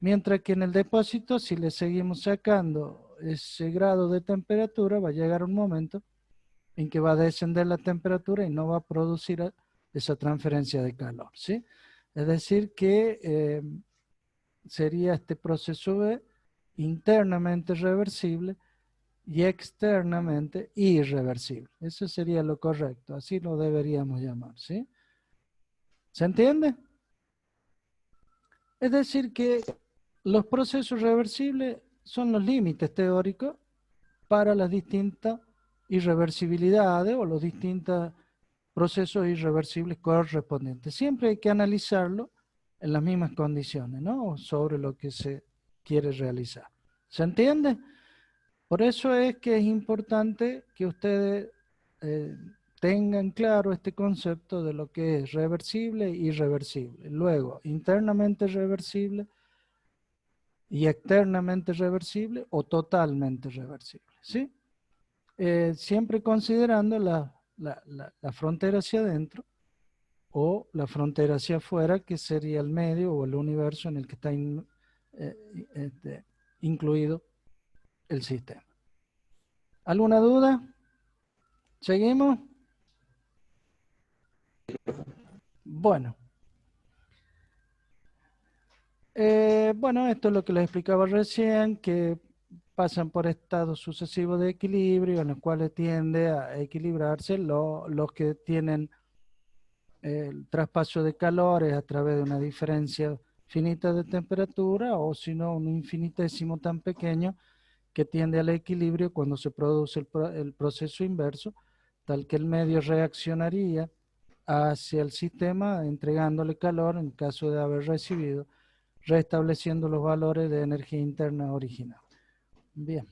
mientras que en el depósito, si le seguimos sacando ese grado de temperatura, va a llegar un momento en que va a descender la temperatura y no va a producir esa transferencia de calor, ¿sí? Es decir que sería este proceso B internamente reversible y externamente irreversible. Eso sería lo correcto, así lo deberíamos llamar, ¿sí? ¿Se entiende? Es decir que los procesos reversibles son los límites teóricos para las distintas irreversibilidades o los distintos procesos irreversibles correspondientes. Siempre hay que analizarlo en las mismas condiciones, ¿no? Sobre lo que se quiere realizar. ¿Se entiende? Por eso es que es importante que ustedes tengan claro este concepto de lo que es reversible e irreversible. Luego, internamente reversible y externamente reversible o totalmente reversible, ¿sí? Siempre considerando la frontera hacia adentro o la frontera hacia afuera, que sería el medio o el universo en el que está incluido el sistema. ¿Alguna duda? ¿Seguimos? Bueno. Bueno, esto es lo que les explicaba recién, que pasan por estados sucesivos de equilibrio en los cuales tiende a equilibrarse los que tienen el traspaso de calores a través de una diferencia finita de temperatura o si no un infinitésimo tan pequeño que tiende al equilibrio cuando se produce el proceso inverso, tal que el medio reaccionaría hacia el sistema entregándole calor en caso de haber recibido, restableciendo los valores de energía interna original. Bien.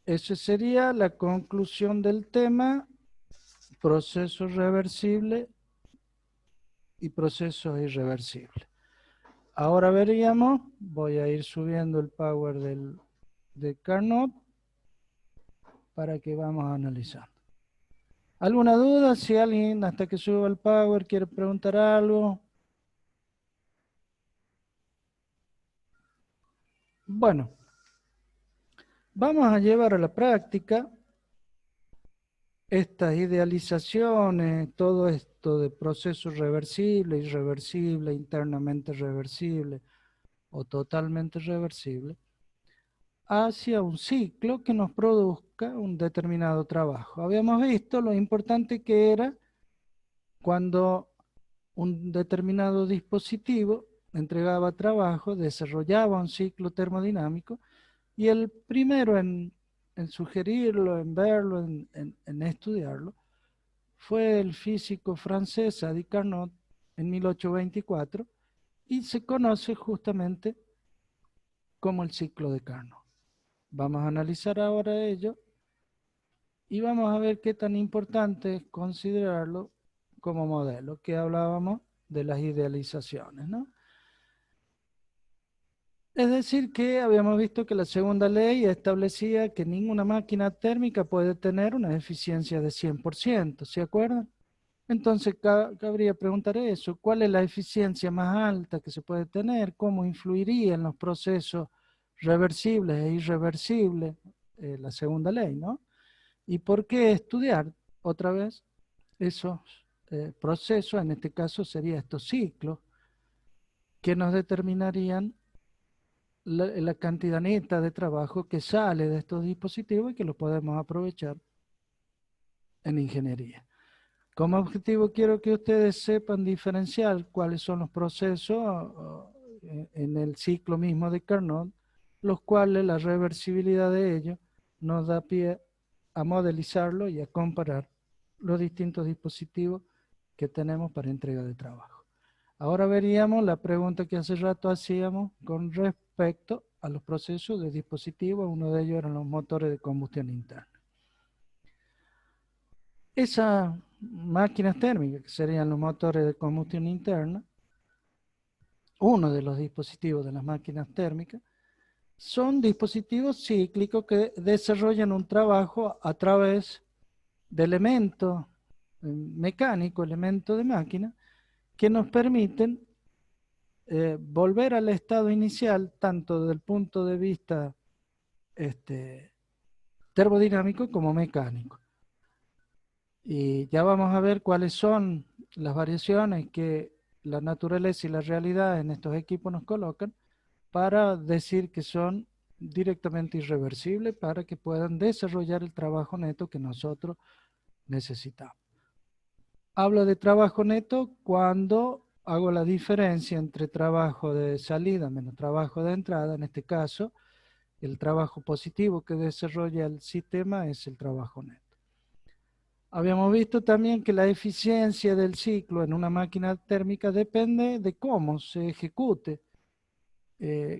esa sería la conclusión del tema, proceso reversible y proceso irreversible. Ahora veríamos, voy a ir subiendo el power de Carnot para que vamos a analizar. ¿Alguna duda? Si alguien hasta que suba el power quiere preguntar algo. Bueno, vamos a llevar a la práctica estas idealizaciones, todo esto de proceso reversible, irreversible, internamente reversible o totalmente reversible, hacia un ciclo que nos produzca un determinado trabajo. Habíamos visto lo importante que era cuando un determinado dispositivo entregaba trabajo, desarrollaba un ciclo termodinámico, y el primero en sugerirlo, en verlo, en estudiarlo, fue el físico francés Adi Carnot en 1824, y se conoce justamente como el ciclo de Carnot. Vamos a analizar ahora ello y vamos a ver qué tan importante es considerarlo como modelo, que hablábamos de las idealizaciones, ¿no? Es decir, que habíamos visto que la segunda ley establecía que ninguna máquina térmica puede tener una eficiencia de 100%, ¿se acuerdan? Entonces cabría preguntar eso, ¿cuál es la eficiencia más alta que se puede tener? ¿Cómo influiría en los procesos reversibles e irreversibles la segunda ley, ¿no? ¿Y por qué estudiar otra vez esos procesos? En este caso serían estos ciclos que nos determinarían la cantidad neta de trabajo que sale de estos dispositivos y que los podemos aprovechar en ingeniería. Como objetivo quiero que ustedes sepan diferenciar cuáles son los procesos en el ciclo mismo de Carnot, los cuales la reversibilidad de ellos nos da pie a modelizarlo y a comparar los distintos dispositivos que tenemos para entrega de trabajo. Ahora veríamos la pregunta que hace rato hacíamos con respecto a los procesos de dispositivos. Uno de ellos eran los motores de combustión interna. Esas máquinas térmicas, que serían los motores de combustión interna, uno de los dispositivos de las máquinas térmicas, son dispositivos cíclicos que desarrollan un trabajo a través de elementos mecánicos, elementos de máquina, que nos permiten volver al estado inicial, tanto desde el punto de vista termodinámico como mecánico. Y ya vamos a ver cuáles son las variaciones que la naturaleza y la realidad en estos equipos nos colocan para decir que son directamente irreversibles para que puedan desarrollar el trabajo neto que nosotros necesitamos. Hablo de trabajo neto cuando hago la diferencia entre trabajo de salida menos trabajo de entrada. En este caso, el trabajo positivo que desarrolla el sistema es el trabajo neto. Habíamos visto también que la eficiencia del ciclo en una máquina térmica depende de cómo se ejecute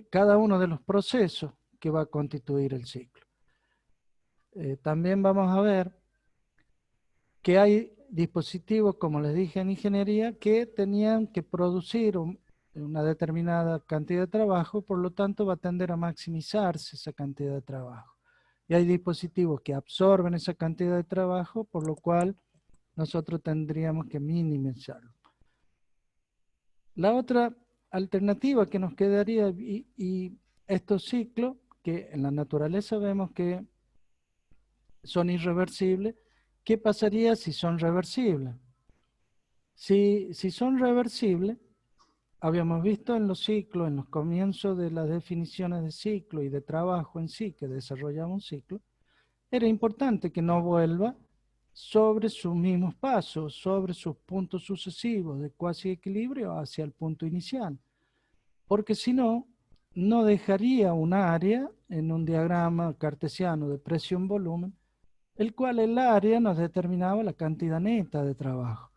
cada uno de los procesos que va a constituir el ciclo. También vamos a ver que hay dispositivos, como les dije en ingeniería, que tenían que producir una determinada cantidad de trabajo, por lo tanto va a tender a maximizarse esa cantidad de trabajo. Y hay dispositivos que absorben esa cantidad de trabajo, por lo cual nosotros tendríamos que minimizarlo. La otra alternativa que nos quedaría, y estos ciclos, que en la naturaleza vemos que son irreversibles, ¿qué pasaría si son reversibles? Si son reversibles, habíamos visto en los ciclos, en los comienzos de las definiciones de ciclo y de trabajo en sí que desarrollaba un ciclo, era importante que no vuelva sobre sus mismos pasos, sobre sus puntos sucesivos de cuasi equilibrio hacia el punto inicial. Porque si no, no dejaría un área en un diagrama cartesiano de presión-volumen, el cual el área nos determinaba la cantidad neta de trabajo.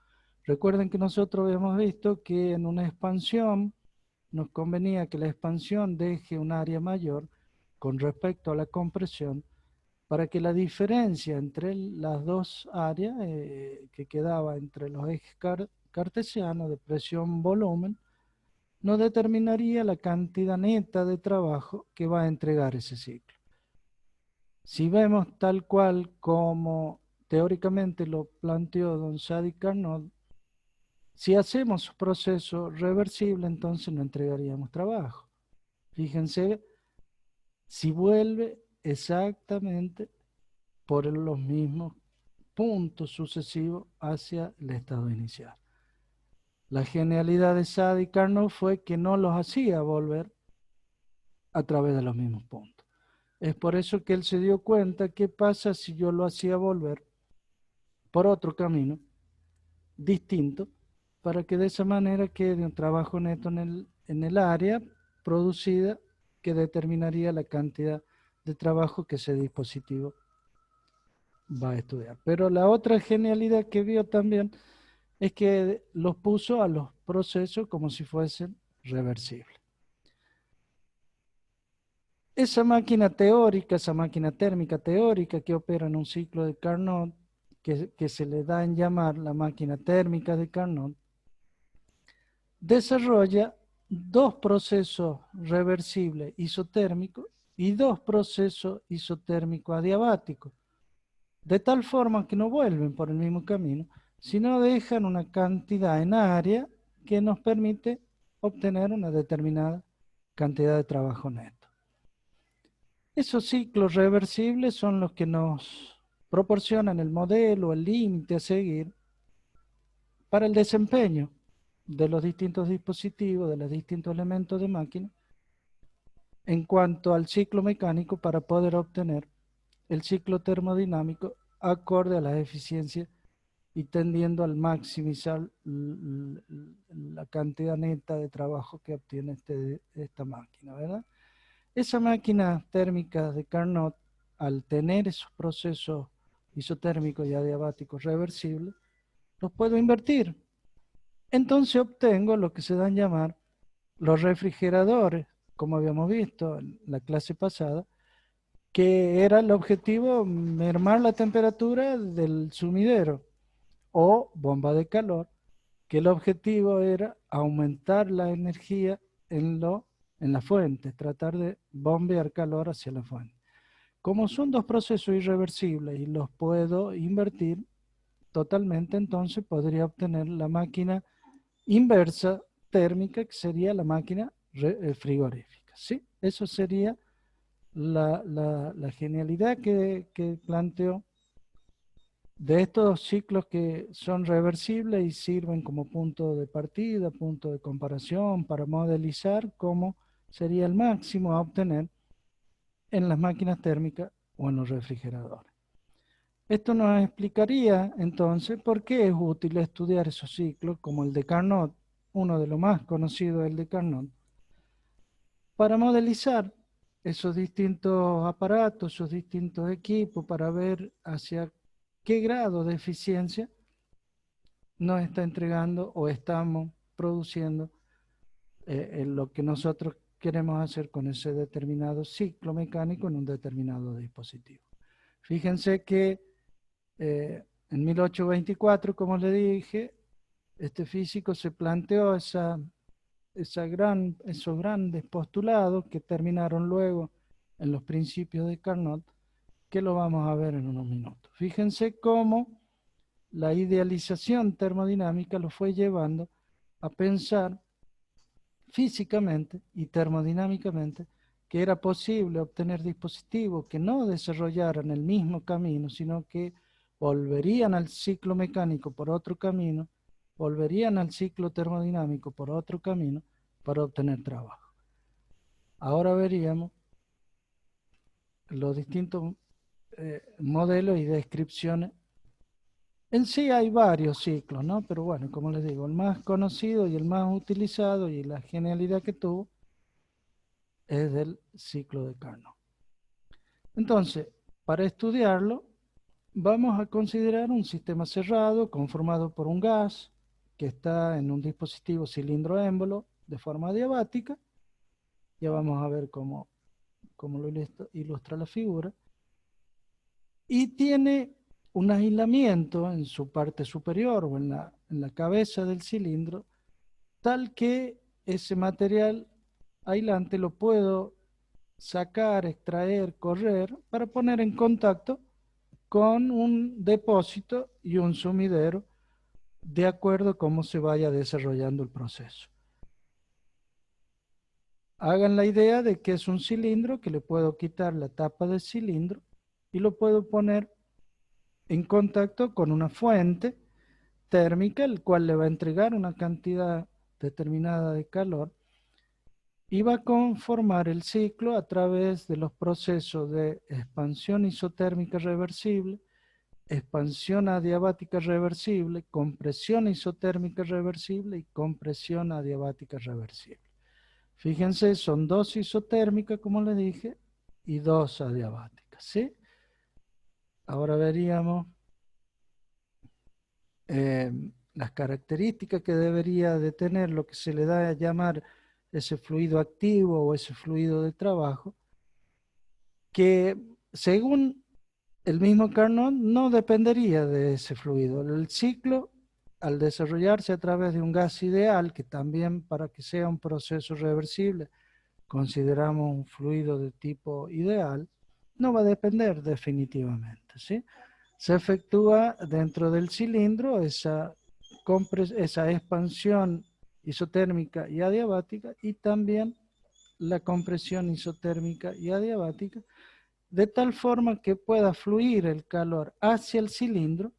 Recuerden que nosotros habíamos visto que en una expansión nos convenía que la expansión deje un área mayor con respecto a la compresión para que la diferencia entre las dos áreas que quedaba entre los ejes cartesianos de presión-volumen nos determinaría la cantidad neta de trabajo que va a entregar ese ciclo. Si vemos tal cual como teóricamente lo planteó don Sadi Carnot, si hacemos proceso reversible, entonces no entregaríamos trabajo. Fíjense, si vuelve exactamente por los mismos puntos sucesivos hacia el estado inicial. La genialidad de Sadi Carnot fue que no los hacía volver a través de los mismos puntos. Es por eso que él se dio cuenta qué pasa si yo lo hacía volver por otro camino distinto, para que de esa manera quede un trabajo neto en el área producida que determinaría la cantidad de trabajo que ese dispositivo va a estudiar. Pero la otra genialidad que vio también es que los puso a los procesos como si fuesen reversibles. Esa máquina teórica, esa máquina térmica teórica que opera en un ciclo de Carnot, que se le da en llamar la máquina térmica de Carnot, desarrolla dos procesos reversibles isotérmicos y dos procesos isotérmicos adiabáticos, de tal forma que no vuelven por el mismo camino, sino dejan una cantidad en área que nos permite obtener una determinada cantidad de trabajo neto. Esos ciclos reversibles son los que nos proporcionan el modelo, el límite a seguir para el desempeño de los distintos dispositivos, de los distintos elementos de máquina, en cuanto al ciclo mecánico para poder obtener el ciclo termodinámico acorde a las eficiencias y tendiendo al maximizar la cantidad neta de trabajo que obtiene esta máquina, ¿verdad? Esa máquina térmica de Carnot, al tener esos procesos isotérmicos y adiabáticos reversibles, los puedo invertir. Entonces obtengo lo que se dan a llamar los refrigeradores, como habíamos visto en la clase pasada, que era el objetivo mermar la temperatura del sumidero o bomba de calor, que el objetivo era aumentar la energía en la fuente, tratar de bombear calor hacia la fuente. Como son dos procesos irreversibles y los puedo invertir totalmente, entonces podría obtener la máquina inversa térmica, que sería la máquina frigorífica. ¿Sí? Eso sería la genialidad que planteó de estos ciclos que son reversibles y sirven como punto de partida, punto de comparación para modelizar cómo sería el máximo a obtener en las máquinas térmicas o en los refrigeradores. Esto nos explicaría entonces por qué es útil estudiar esos ciclos como el de Carnot, uno de los más conocidos, el de Carnot, para modelizar esos distintos aparatos, esos distintos equipos, para ver hacia qué grado de eficiencia nos está entregando o estamos produciendo en lo que nosotros queremos hacer con ese determinado ciclo mecánico en un determinado dispositivo. Fíjense que en 1824, como le dije, este físico se planteó esos grandes postulados que terminaron luego en los principios de Carnot, que lo vamos a ver en unos minutos. Fíjense cómo la idealización termodinámica lo fue llevando a pensar físicamente y termodinámicamente que era posible obtener dispositivos que no desarrollaran el mismo camino, sino que volverían al ciclo mecánico por otro camino, volverían al ciclo termodinámico por otro camino para obtener trabajo. Ahora veríamos los distintos modelos y descripciones. En sí hay varios ciclos, ¿no? Pero bueno, como les digo, el más conocido y el más utilizado y la genialidad que tuvo es del ciclo de Carnot. Entonces, para estudiarlo, vamos a considerar un sistema cerrado conformado por un gas que está en un dispositivo cilindro-émbolo de forma adiabática. Ya vamos a ver como lo ilustra la figura, y tiene un aislamiento en su parte superior o en la cabeza del cilindro, tal que ese material aislante lo puedo sacar, extraer, correr, para poner en contacto con un depósito y un sumidero, de acuerdo a cómo se vaya desarrollando el proceso. Hagan la idea de que es un cilindro que le puedo quitar la tapa del cilindro y lo puedo poner en contacto con una fuente térmica, el cual le va a entregar una cantidad determinada de calor y va a conformar el ciclo a través de los procesos de expansión isotérmica reversible, expansión adiabática reversible, compresión isotérmica reversible y compresión adiabática reversible. Fíjense, son dos isotérmicas, como les dije, y dos adiabáticas, ¿sí? Ahora veríamos las características que debería de tener lo que se le da a llamar ese fluido activo o ese fluido de trabajo, que según el mismo Carnot no dependería de ese fluido. El ciclo, al desarrollarse a través de un gas ideal, que también para que sea un proceso reversible consideramos un fluido de tipo ideal, no va a depender definitivamente, ¿sí? Se efectúa dentro del cilindro esa expansión isotérmica y adiabática y también la compresión isotérmica y adiabática, de tal forma que pueda fluir el calor hacia el cilindro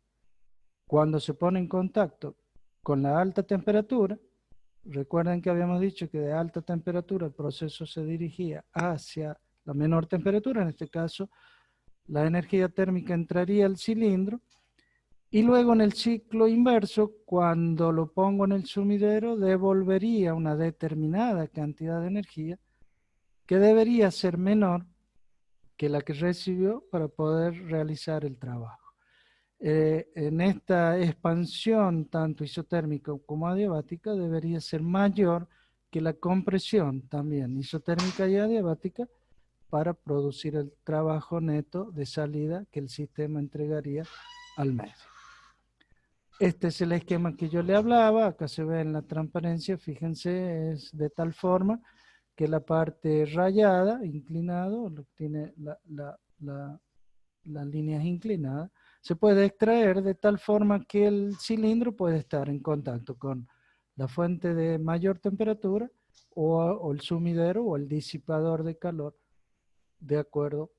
cuando se pone en contacto con la alta temperatura. Recuerden que habíamos dicho que de alta temperatura el proceso se dirigía hacia la menor temperatura, en este caso la energía térmica entraría al cilindro, y luego en el ciclo inverso, cuando lo pongo en el sumidero, devolvería una determinada cantidad de energía que debería ser menor que la que recibió para poder realizar el trabajo. En esta expansión, tanto isotérmica como adiabática, debería ser mayor que la compresión también isotérmica y adiabática para producir el trabajo neto de salida que el sistema entregaría al medio. Este es el esquema que yo le hablaba, acá se ve en la transparencia, fíjense, es de tal forma que la parte rayada, inclinado, tiene las líneas inclinadas, se puede extraer de tal forma que el cilindro puede estar en contacto con la fuente de mayor temperatura o el sumidero o el disipador de calor, de acuerdo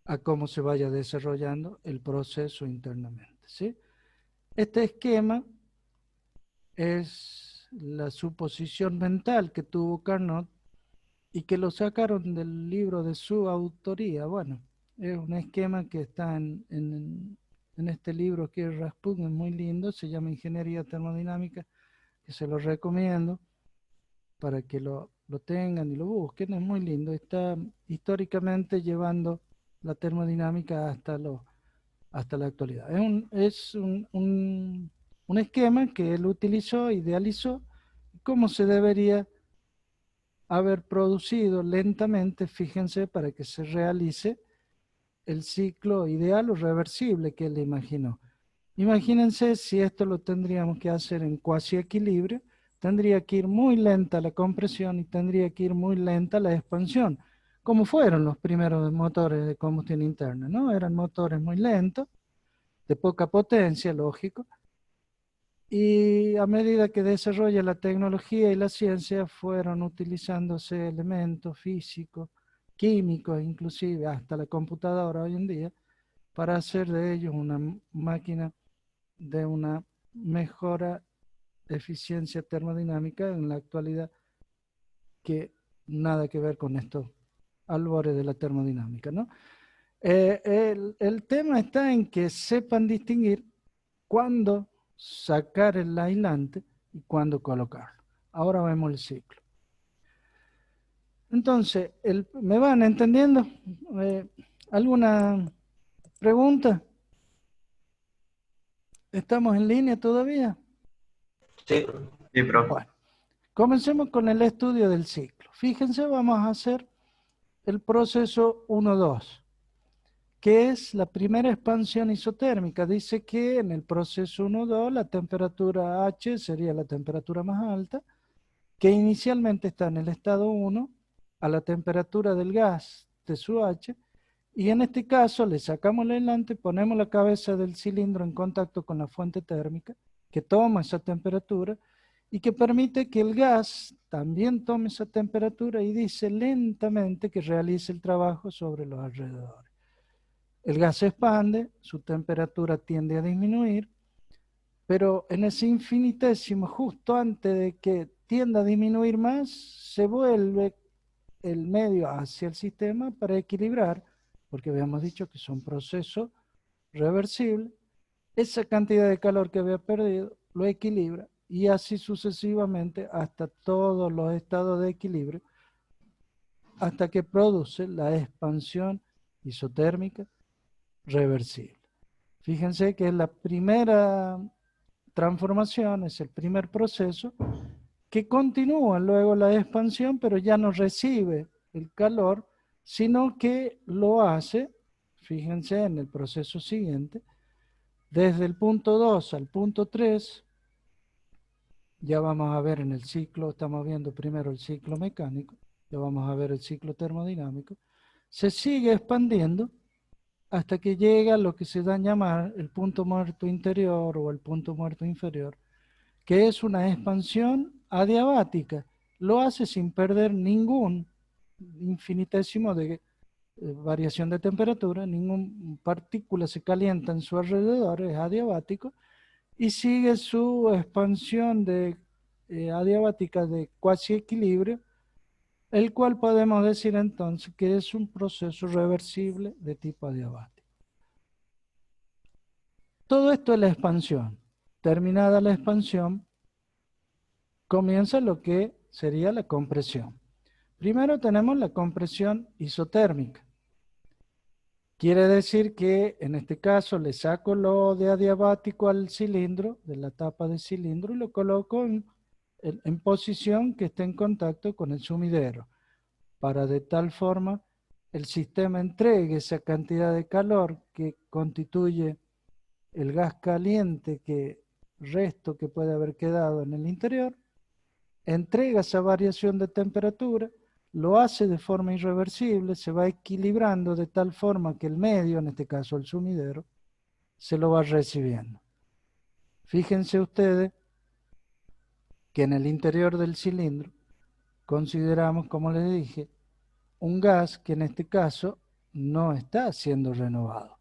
a cómo se vaya desarrollando el proceso internamente, ¿sí? Este esquema es la suposición mental que tuvo Carnot y que lo sacaron del libro de su autoría. Bueno, es un esquema que está en este libro que es Rasputin, es muy lindo, se llama Ingeniería Termodinámica, que se lo recomiendo para que lo tengan y lo busquen, es muy lindo, está históricamente llevando la termodinámica hasta la actualidad. Es un esquema que él utilizó, idealizó, cómo se debería haber producido lentamente, fíjense, para que se realice el ciclo ideal o reversible que él imaginó. Imagínense si esto lo tendríamos que hacer en cuasi equilibrio, tendría que ir muy lenta la compresión y tendría que ir muy lenta la expansión, como fueron los primeros motores de combustión interna, ¿no? Eran motores muy lentos, de poca potencia, lógico, y a medida que desarrolla la tecnología y la ciencia fueron utilizándose elementos físicos, químicos, inclusive hasta la computadora hoy en día, para hacer de ellos una máquina de una mejora eficiencia termodinámica en la actualidad, que nada que ver con estos albores de la termodinámica, ¿no? El tema está en que sepan distinguir cuándo sacar el aislante y cuándo colocarlo. Ahora vemos el ciclo. Entonces, ¿me van entendiendo? ¿Alguna pregunta? ¿Estamos en línea todavía? Sí, Sí, profe. Bueno, comencemos con el estudio del ciclo. Fíjense, vamos a hacer el proceso 1-2, que es la primera expansión isotérmica. Dice que en el proceso 1-2 la temperatura H sería la temperatura más alta, que inicialmente está en el estado 1 a la temperatura del gas de su H, y en este caso le sacamos el aislante, ponemos la cabeza del cilindro en contacto con la fuente térmica, que toma esa temperatura y que permite que el gas también tome esa temperatura y dice lentamente que realice el trabajo sobre los alrededores. El gas se expande, su temperatura tiende a disminuir, pero en ese infinitésimo, justo antes de que tienda a disminuir más, se vuelve el medio hacia el sistema para equilibrar, porque habíamos dicho que son procesos reversibles. Esa cantidad de calor que había perdido lo equilibra y así sucesivamente hasta todos los estados de equilibrio, hasta que produce la expansión isotérmica reversible. Fíjense que es la primera transformación, es el primer proceso que continúa luego la expansión, pero ya no recibe el calor, sino que lo hace, fíjense en el proceso siguiente, desde el punto 2 al punto 3, ya vamos a ver en el ciclo, estamos viendo primero el ciclo mecánico, ya vamos a ver el ciclo termodinámico, se sigue expandiendo hasta que llega a lo que se da a llamar el punto muerto interior o el punto muerto inferior, que es una expansión adiabática. Lo hace sin perder ningún infinitésimo de variación de temperatura, ninguna partícula se calienta en su alrededor, es adiabático, y sigue su expansión adiabática de cuasi equilibrio, el cual podemos decir entonces que es un proceso reversible de tipo adiabático. Todo esto es la expansión. Terminada la expansión, comienza lo que sería la compresión. Primero tenemos la compresión isotérmica. Quiere decir que en este caso le saco lo de adiabático al cilindro, de la tapa del cilindro, y lo coloco en posición que esté en contacto con el sumidero, para de tal forma el sistema entregue esa cantidad de calor que constituye el gas caliente, resto que puede haber quedado en el interior, entrega esa variación de temperatura, lo hace de forma irreversible, se va equilibrando de tal forma que el medio, en este caso el sumidero, se lo va recibiendo. Fíjense ustedes que en el interior del cilindro consideramos, como les dije, un gas que en este caso no está siendo renovado.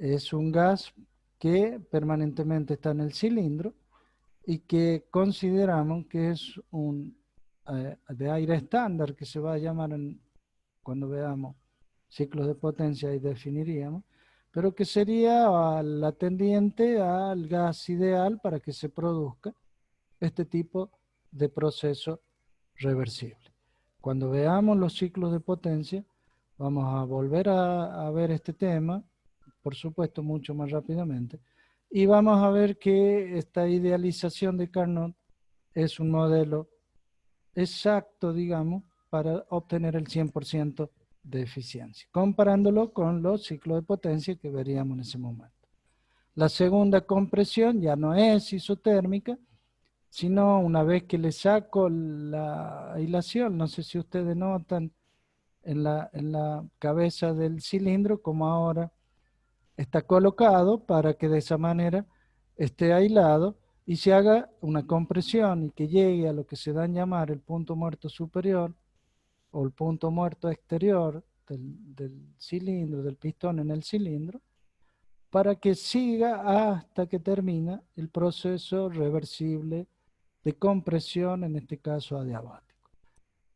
Es un gas que permanentemente está en el cilindro y que consideramos que es un de aire estándar, que se va a llamar cuando veamos ciclos de potencia y definiríamos, pero que sería la tendiente al gas ideal para que se produzca este tipo de proceso reversible. Cuando veamos los ciclos de potencia, vamos a volver a ver este tema, por supuesto mucho más rápidamente, y vamos a ver que esta idealización de Carnot es un modelo exacto, digamos, para obtener el 100% de eficiencia, comparándolo con los ciclos de potencia que veríamos en ese momento. La segunda compresión ya no es isotérmica, sino una vez que le saco la aislación, no sé si ustedes notan en la cabeza del cilindro como ahora está colocado para que de esa manera esté aislado y se haga una compresión y que llegue a lo que se da en llamar el punto muerto superior o el punto muerto exterior del cilindro, del pistón en el cilindro, para que siga hasta que termina el proceso reversible de compresión, en este caso adiabático.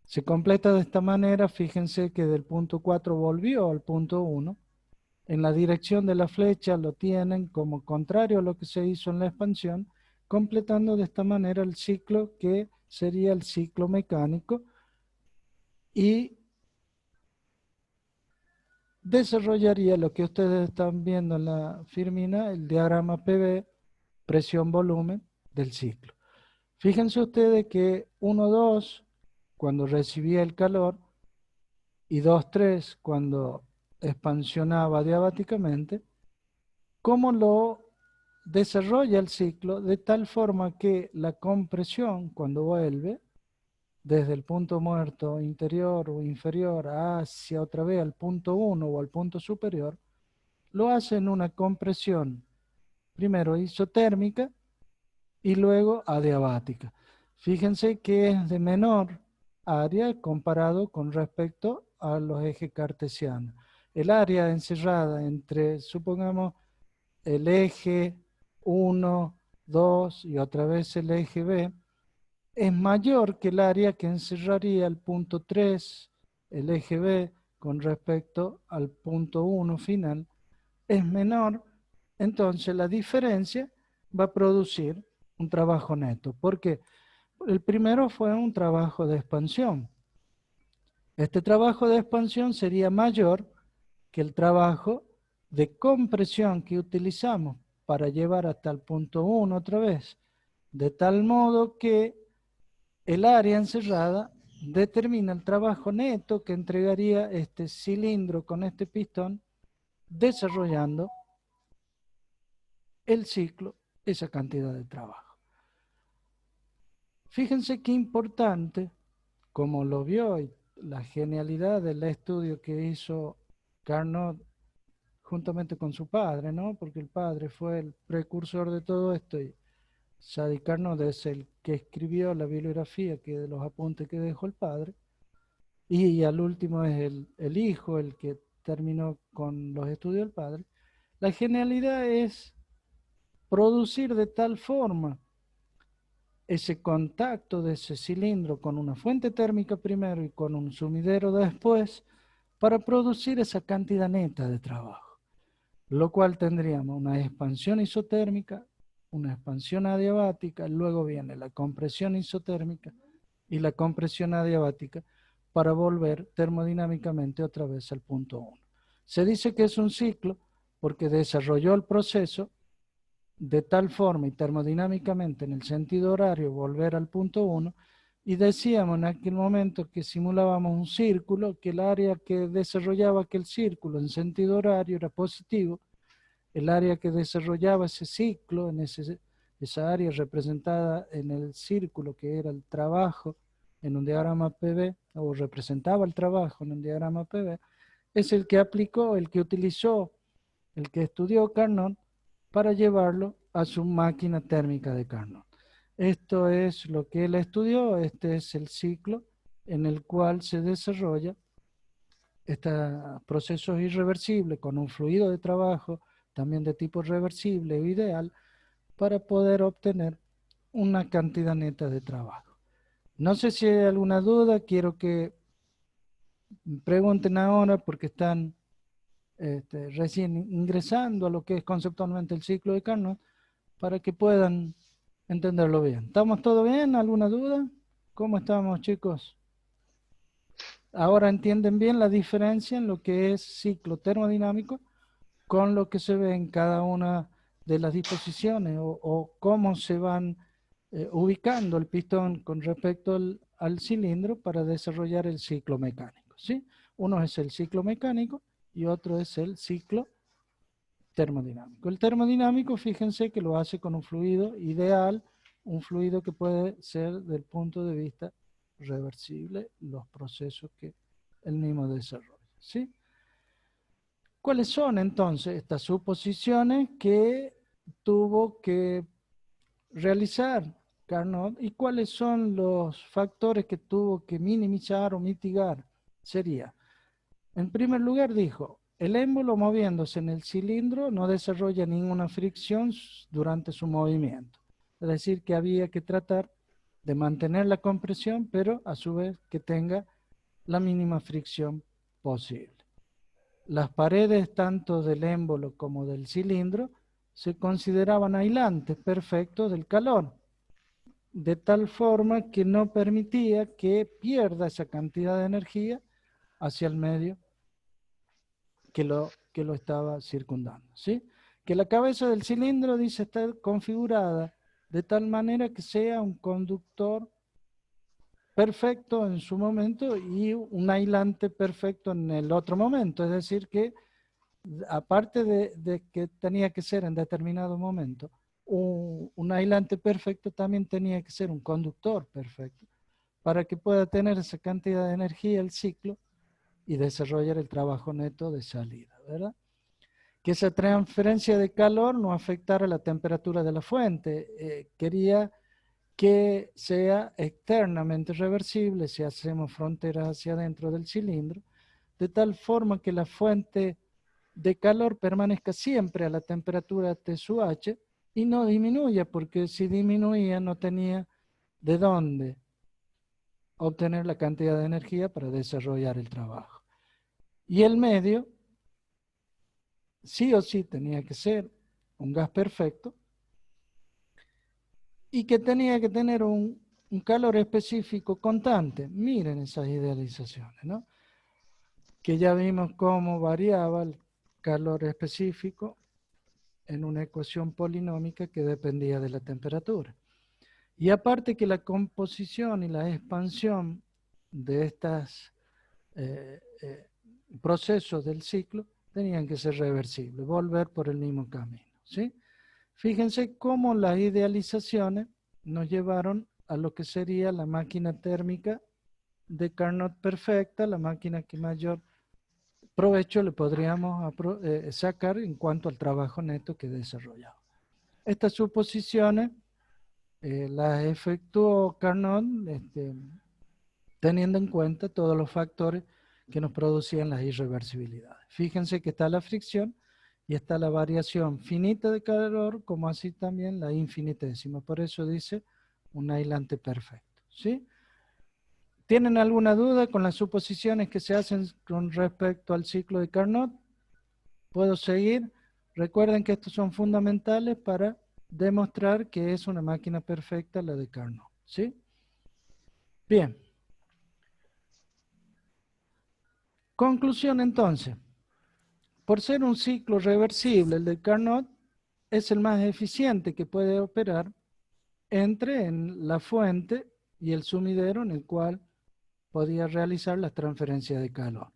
Se completa de esta manera, fíjense que del punto 4 volvió al punto 1, en la dirección de la flecha lo tienen como contrario a lo que se hizo en la expansión, completando de esta manera el ciclo que sería el ciclo mecánico y desarrollaría lo que ustedes están viendo en la firmina, el diagrama PV, presión-volumen del ciclo. Fíjense ustedes que 1-2, cuando recibía el calor, y 2,3 cuando expansionaba adiabáticamente, cómo lo desarrolla el ciclo de tal forma que la compresión, cuando vuelve, desde el punto muerto interior o inferior hacia otra vez al punto 1 o al punto superior, lo hace en una compresión, primero isotérmica y luego adiabática. Fíjense que es de menor área comparado con respecto a los ejes cartesianos. El área encerrada entre, supongamos, el eje 1, 2 y otra vez el eje B, es mayor que el área que encerraría el punto 3, el eje B, con respecto al punto 1 final, es menor, entonces la diferencia va a producir un trabajo neto. ¿Por qué? El primero fue un trabajo de expansión. Este trabajo de expansión sería mayor que el trabajo de compresión que utilizamos para llevar hasta el punto 1 otra vez, de tal modo que el área encerrada determina el trabajo neto que entregaría este cilindro con este pistón, desarrollando el ciclo, esa cantidad de trabajo. Fíjense qué importante, como lo vio y la genialidad del estudio que hizo Carnot juntamente con su padre, ¿no? Porque el padre fue el precursor de todo esto y Sadi Carnot es el que escribió la bibliografía que de los apuntes que dejó el padre, y al último es el hijo el que terminó con los estudios del padre. La genialidad es producir de tal forma ese contacto de ese cilindro con una fuente térmica primero y con un sumidero después para producir esa cantidad neta de trabajo, lo cual tendríamos una expansión isotérmica, una expansión adiabática, luego viene la compresión isotérmica y la compresión adiabática para volver termodinámicamente otra vez al punto 1. Se dice que es un ciclo porque desarrolló el proceso de tal forma y termodinámicamente en el sentido horario volver al punto 1, y decíamos en aquel momento que simulábamos un círculo, que el área que desarrollaba aquel círculo en sentido horario era positivo, el área que desarrollaba ese ciclo, en esa área representada en el círculo que era el trabajo en un diagrama PV, o representaba el trabajo en un diagrama PV, es el que aplicó, el que utilizó, el que estudió Carnot para llevarlo a su máquina térmica de Carnot. Esto es lo que él estudió, este es el ciclo en el cual se desarrolla estos procesos irreversibles con un fluido de trabajo también de tipo reversible o ideal para poder obtener una cantidad neta de trabajo. No sé si hay alguna duda, quiero que pregunten ahora porque están recién ingresando a lo que es conceptualmente el ciclo de Carnot para que puedan entenderlo bien. ¿Estamos todos bien? ¿Alguna duda? ¿Cómo estamos, chicos? Ahora entienden bien la diferencia en lo que es ciclo termodinámico con lo que se ve en cada una de las disposiciones o cómo se van ubicando el pistón con respecto al cilindro para desarrollar el ciclo mecánico, ¿sí? Uno es el ciclo mecánico y otro es el ciclo termodinámico. El termodinámico, fíjense que lo hace con un fluido ideal, un fluido que puede ser del punto de vista reversible, los procesos que el mismo desarrolla, ¿sí? ¿Cuáles son entonces estas suposiciones que tuvo que realizar Carnot y cuáles son los factores que tuvo que minimizar o mitigar? Sería, en primer lugar dijo, el émbolo moviéndose en el cilindro no desarrolla ninguna fricción durante su movimiento. Es decir, que había que tratar de mantener la compresión, pero a su vez que tenga la mínima fricción posible. Las paredes tanto del émbolo como del cilindro se consideraban aislantes perfectos del calor, de tal forma que no permitía que pierda esa cantidad de energía hacia el medio que lo estaba circundando, ¿sí? Que la cabeza del cilindro, dice, está configurada de tal manera que sea un conductor perfecto en su momento y un aislante perfecto en el otro momento. Es decir, que aparte de que tenía que ser en determinado momento, un aislante perfecto también tenía que ser un conductor perfecto para que pueda tener esa cantidad de energía el ciclo y desarrollar el trabajo neto de salida, ¿verdad? Que esa transferencia de calor no afectara la temperatura de la fuente. Quería que sea externamente reversible si hacemos fronteras hacia adentro del cilindro, de tal forma que la fuente de calor permanezca siempre a la temperatura T sub H y no disminuya, porque si disminuía no tenía de dónde obtener la cantidad de energía para desarrollar el trabajo. Y el medio, sí o sí, tenía que ser un gas perfecto y que tenía que tener un calor específico constante. Miren esas idealizaciones, ¿no? Que ya vimos cómo variaba el calor específico en una ecuación polinómica que dependía de la temperatura. Y aparte que la composición y la expansión de estos procesos del ciclo tenían que ser reversibles, volver por el mismo camino, ¿sí? Fíjense cómo las idealizaciones nos llevaron a lo que sería la máquina térmica de Carnot perfecta, la máquina que mayor provecho le podríamos sacar en cuanto al trabajo neto que desarrollaba. Estas suposiciones las efectuó Carnot teniendo en cuenta todos los factores que nos producían las irreversibilidades. Fíjense que está la fricción y está la variación finita de calor, como así también la infinitésima. Por eso dice un aislante perfecto, ¿sí? ¿Tienen alguna duda con las suposiciones que se hacen con respecto al ciclo de Carnot? ¿Puedo seguir? Recuerden que estos son fundamentales para demostrar que es una máquina perfecta la de Carnot, ¿sí? Bien. Conclusión entonces. Por ser un ciclo reversible, el de Carnot es el más eficiente que puede operar entre en la fuente y el sumidero en el cual podía realizar las transferencias de calor.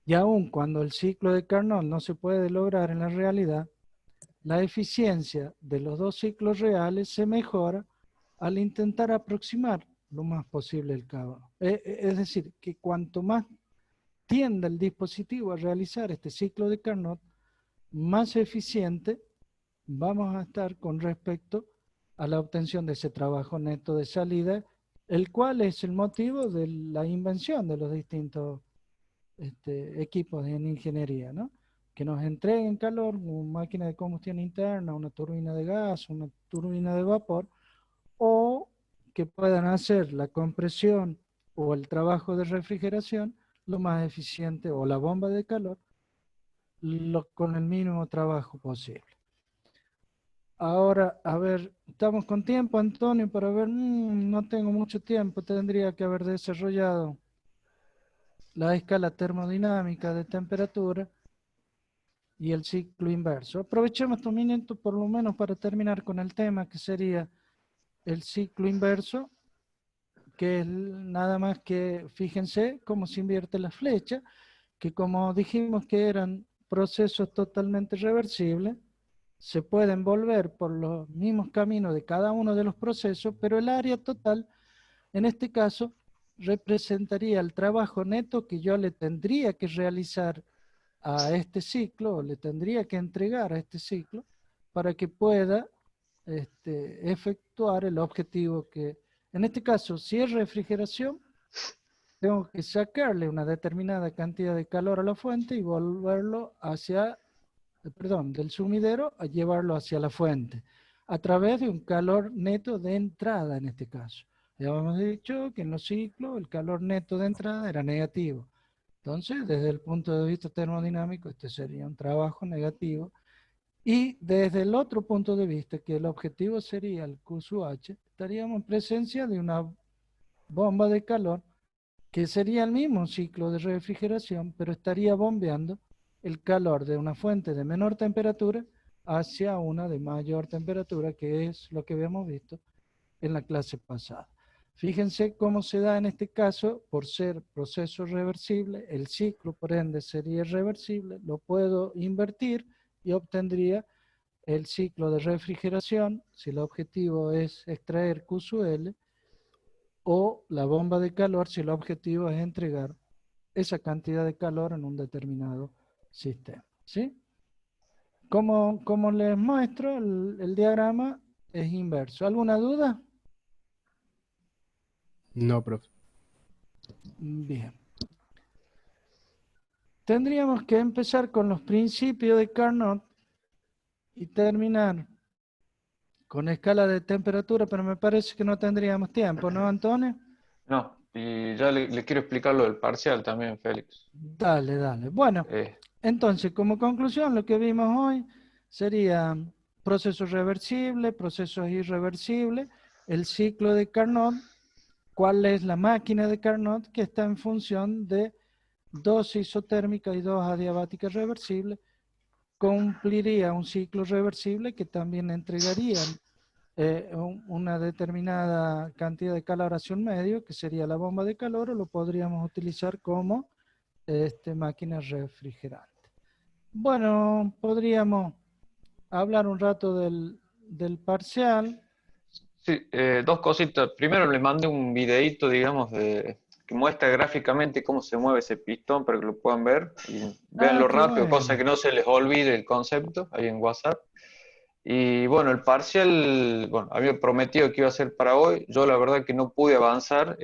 Y aun cuando el ciclo de Carnot no se puede lograr en la realidad, la eficiencia de los dos ciclos reales se mejora al intentar aproximar lo más posible el calor. Es decir, que cuanto más tienda el dispositivo a realizar este ciclo de Carnot, más eficiente vamos a estar con respecto a la obtención de ese trabajo neto de salida, el cual es el motivo de la invención de los distintos equipos en ingeniería, ¿no? Que nos entreguen calor, una máquina de combustión interna, una turbina de gas, una turbina de vapor, o que puedan hacer la compresión o el trabajo de refrigeración lo más eficiente, o la bomba de calor, con el mínimo trabajo posible. Ahora, a ver, estamos con tiempo, Antonio, para ver, no tengo mucho tiempo, tendría que haber desarrollado la escala termodinámica de temperatura y el ciclo inverso. Aprovechemos estos minutos por lo menos para terminar con el tema que sería el ciclo inverso, que es nada más que, fíjense cómo se invierte la flecha, que como dijimos que eran procesos totalmente reversibles, se pueden volver por los mismos caminos de cada uno de los procesos, pero el área total, en este caso, representaría el trabajo neto que yo le tendría que realizar a este ciclo, o le tendría que entregar a este ciclo, para que pueda efectuar el objetivo que, en este caso, si es refrigeración, tengo que sacarle una determinada cantidad de calor a la fuente y volverlo hacia, perdón, del sumidero a llevarlo hacia la fuente, a través de un calor neto de entrada en este caso. Ya hemos dicho que en los ciclos el calor neto de entrada era negativo. Entonces, desde el punto de vista termodinámico, este sería un trabajo negativo. Y desde el otro punto de vista, que el objetivo sería el Q sub H, estaríamos en presencia de una bomba de calor que sería el mismo ciclo de refrigeración, pero estaría bombeando el calor de una fuente de menor temperatura hacia una de mayor temperatura, que es lo que habíamos visto en la clase pasada. Fíjense cómo se da en este caso, por ser proceso reversible, el ciclo por ende sería irreversible, lo puedo invertir y obtendría el ciclo de refrigeración, si el objetivo es extraer Q sub L, o la bomba de calor, si el objetivo es entregar esa cantidad de calor en un determinado sistema. ¿Sí? Como les muestro, el diagrama es inverso. ¿Alguna duda? No, profe. Bien. Tendríamos que empezar con los principios de Carnot y terminar con escala de temperatura, pero me parece que no tendríamos tiempo, ¿no, Antonio? No, y ya le quiero explicar lo del parcial también, Félix. Dale, dale. Bueno, Eh, entonces, como conclusión, lo que vimos hoy sería procesos reversibles, procesos irreversibles, el ciclo de Carnot, cuál es la máquina de Carnot que está en función de dos isotérmicas y dos adiabáticas reversibles, cumpliría un ciclo reversible que también entregaría una determinada cantidad de caloración medio, que sería la bomba de calor, o lo podríamos utilizar como máquina refrigerante. Bueno, podríamos hablar un rato del parcial. sí, dos cositas. Primero le mandé un videíto, digamos, que muestra gráficamente cómo se mueve ese pistón para que lo puedan ver y véanlo Qué rápido, cosa bueno. que no se les olvide el concepto ahí en WhatsApp. Y bueno, el parcial, bueno, había prometido que iba a ser para hoy. Yo la verdad que no pude avanzar.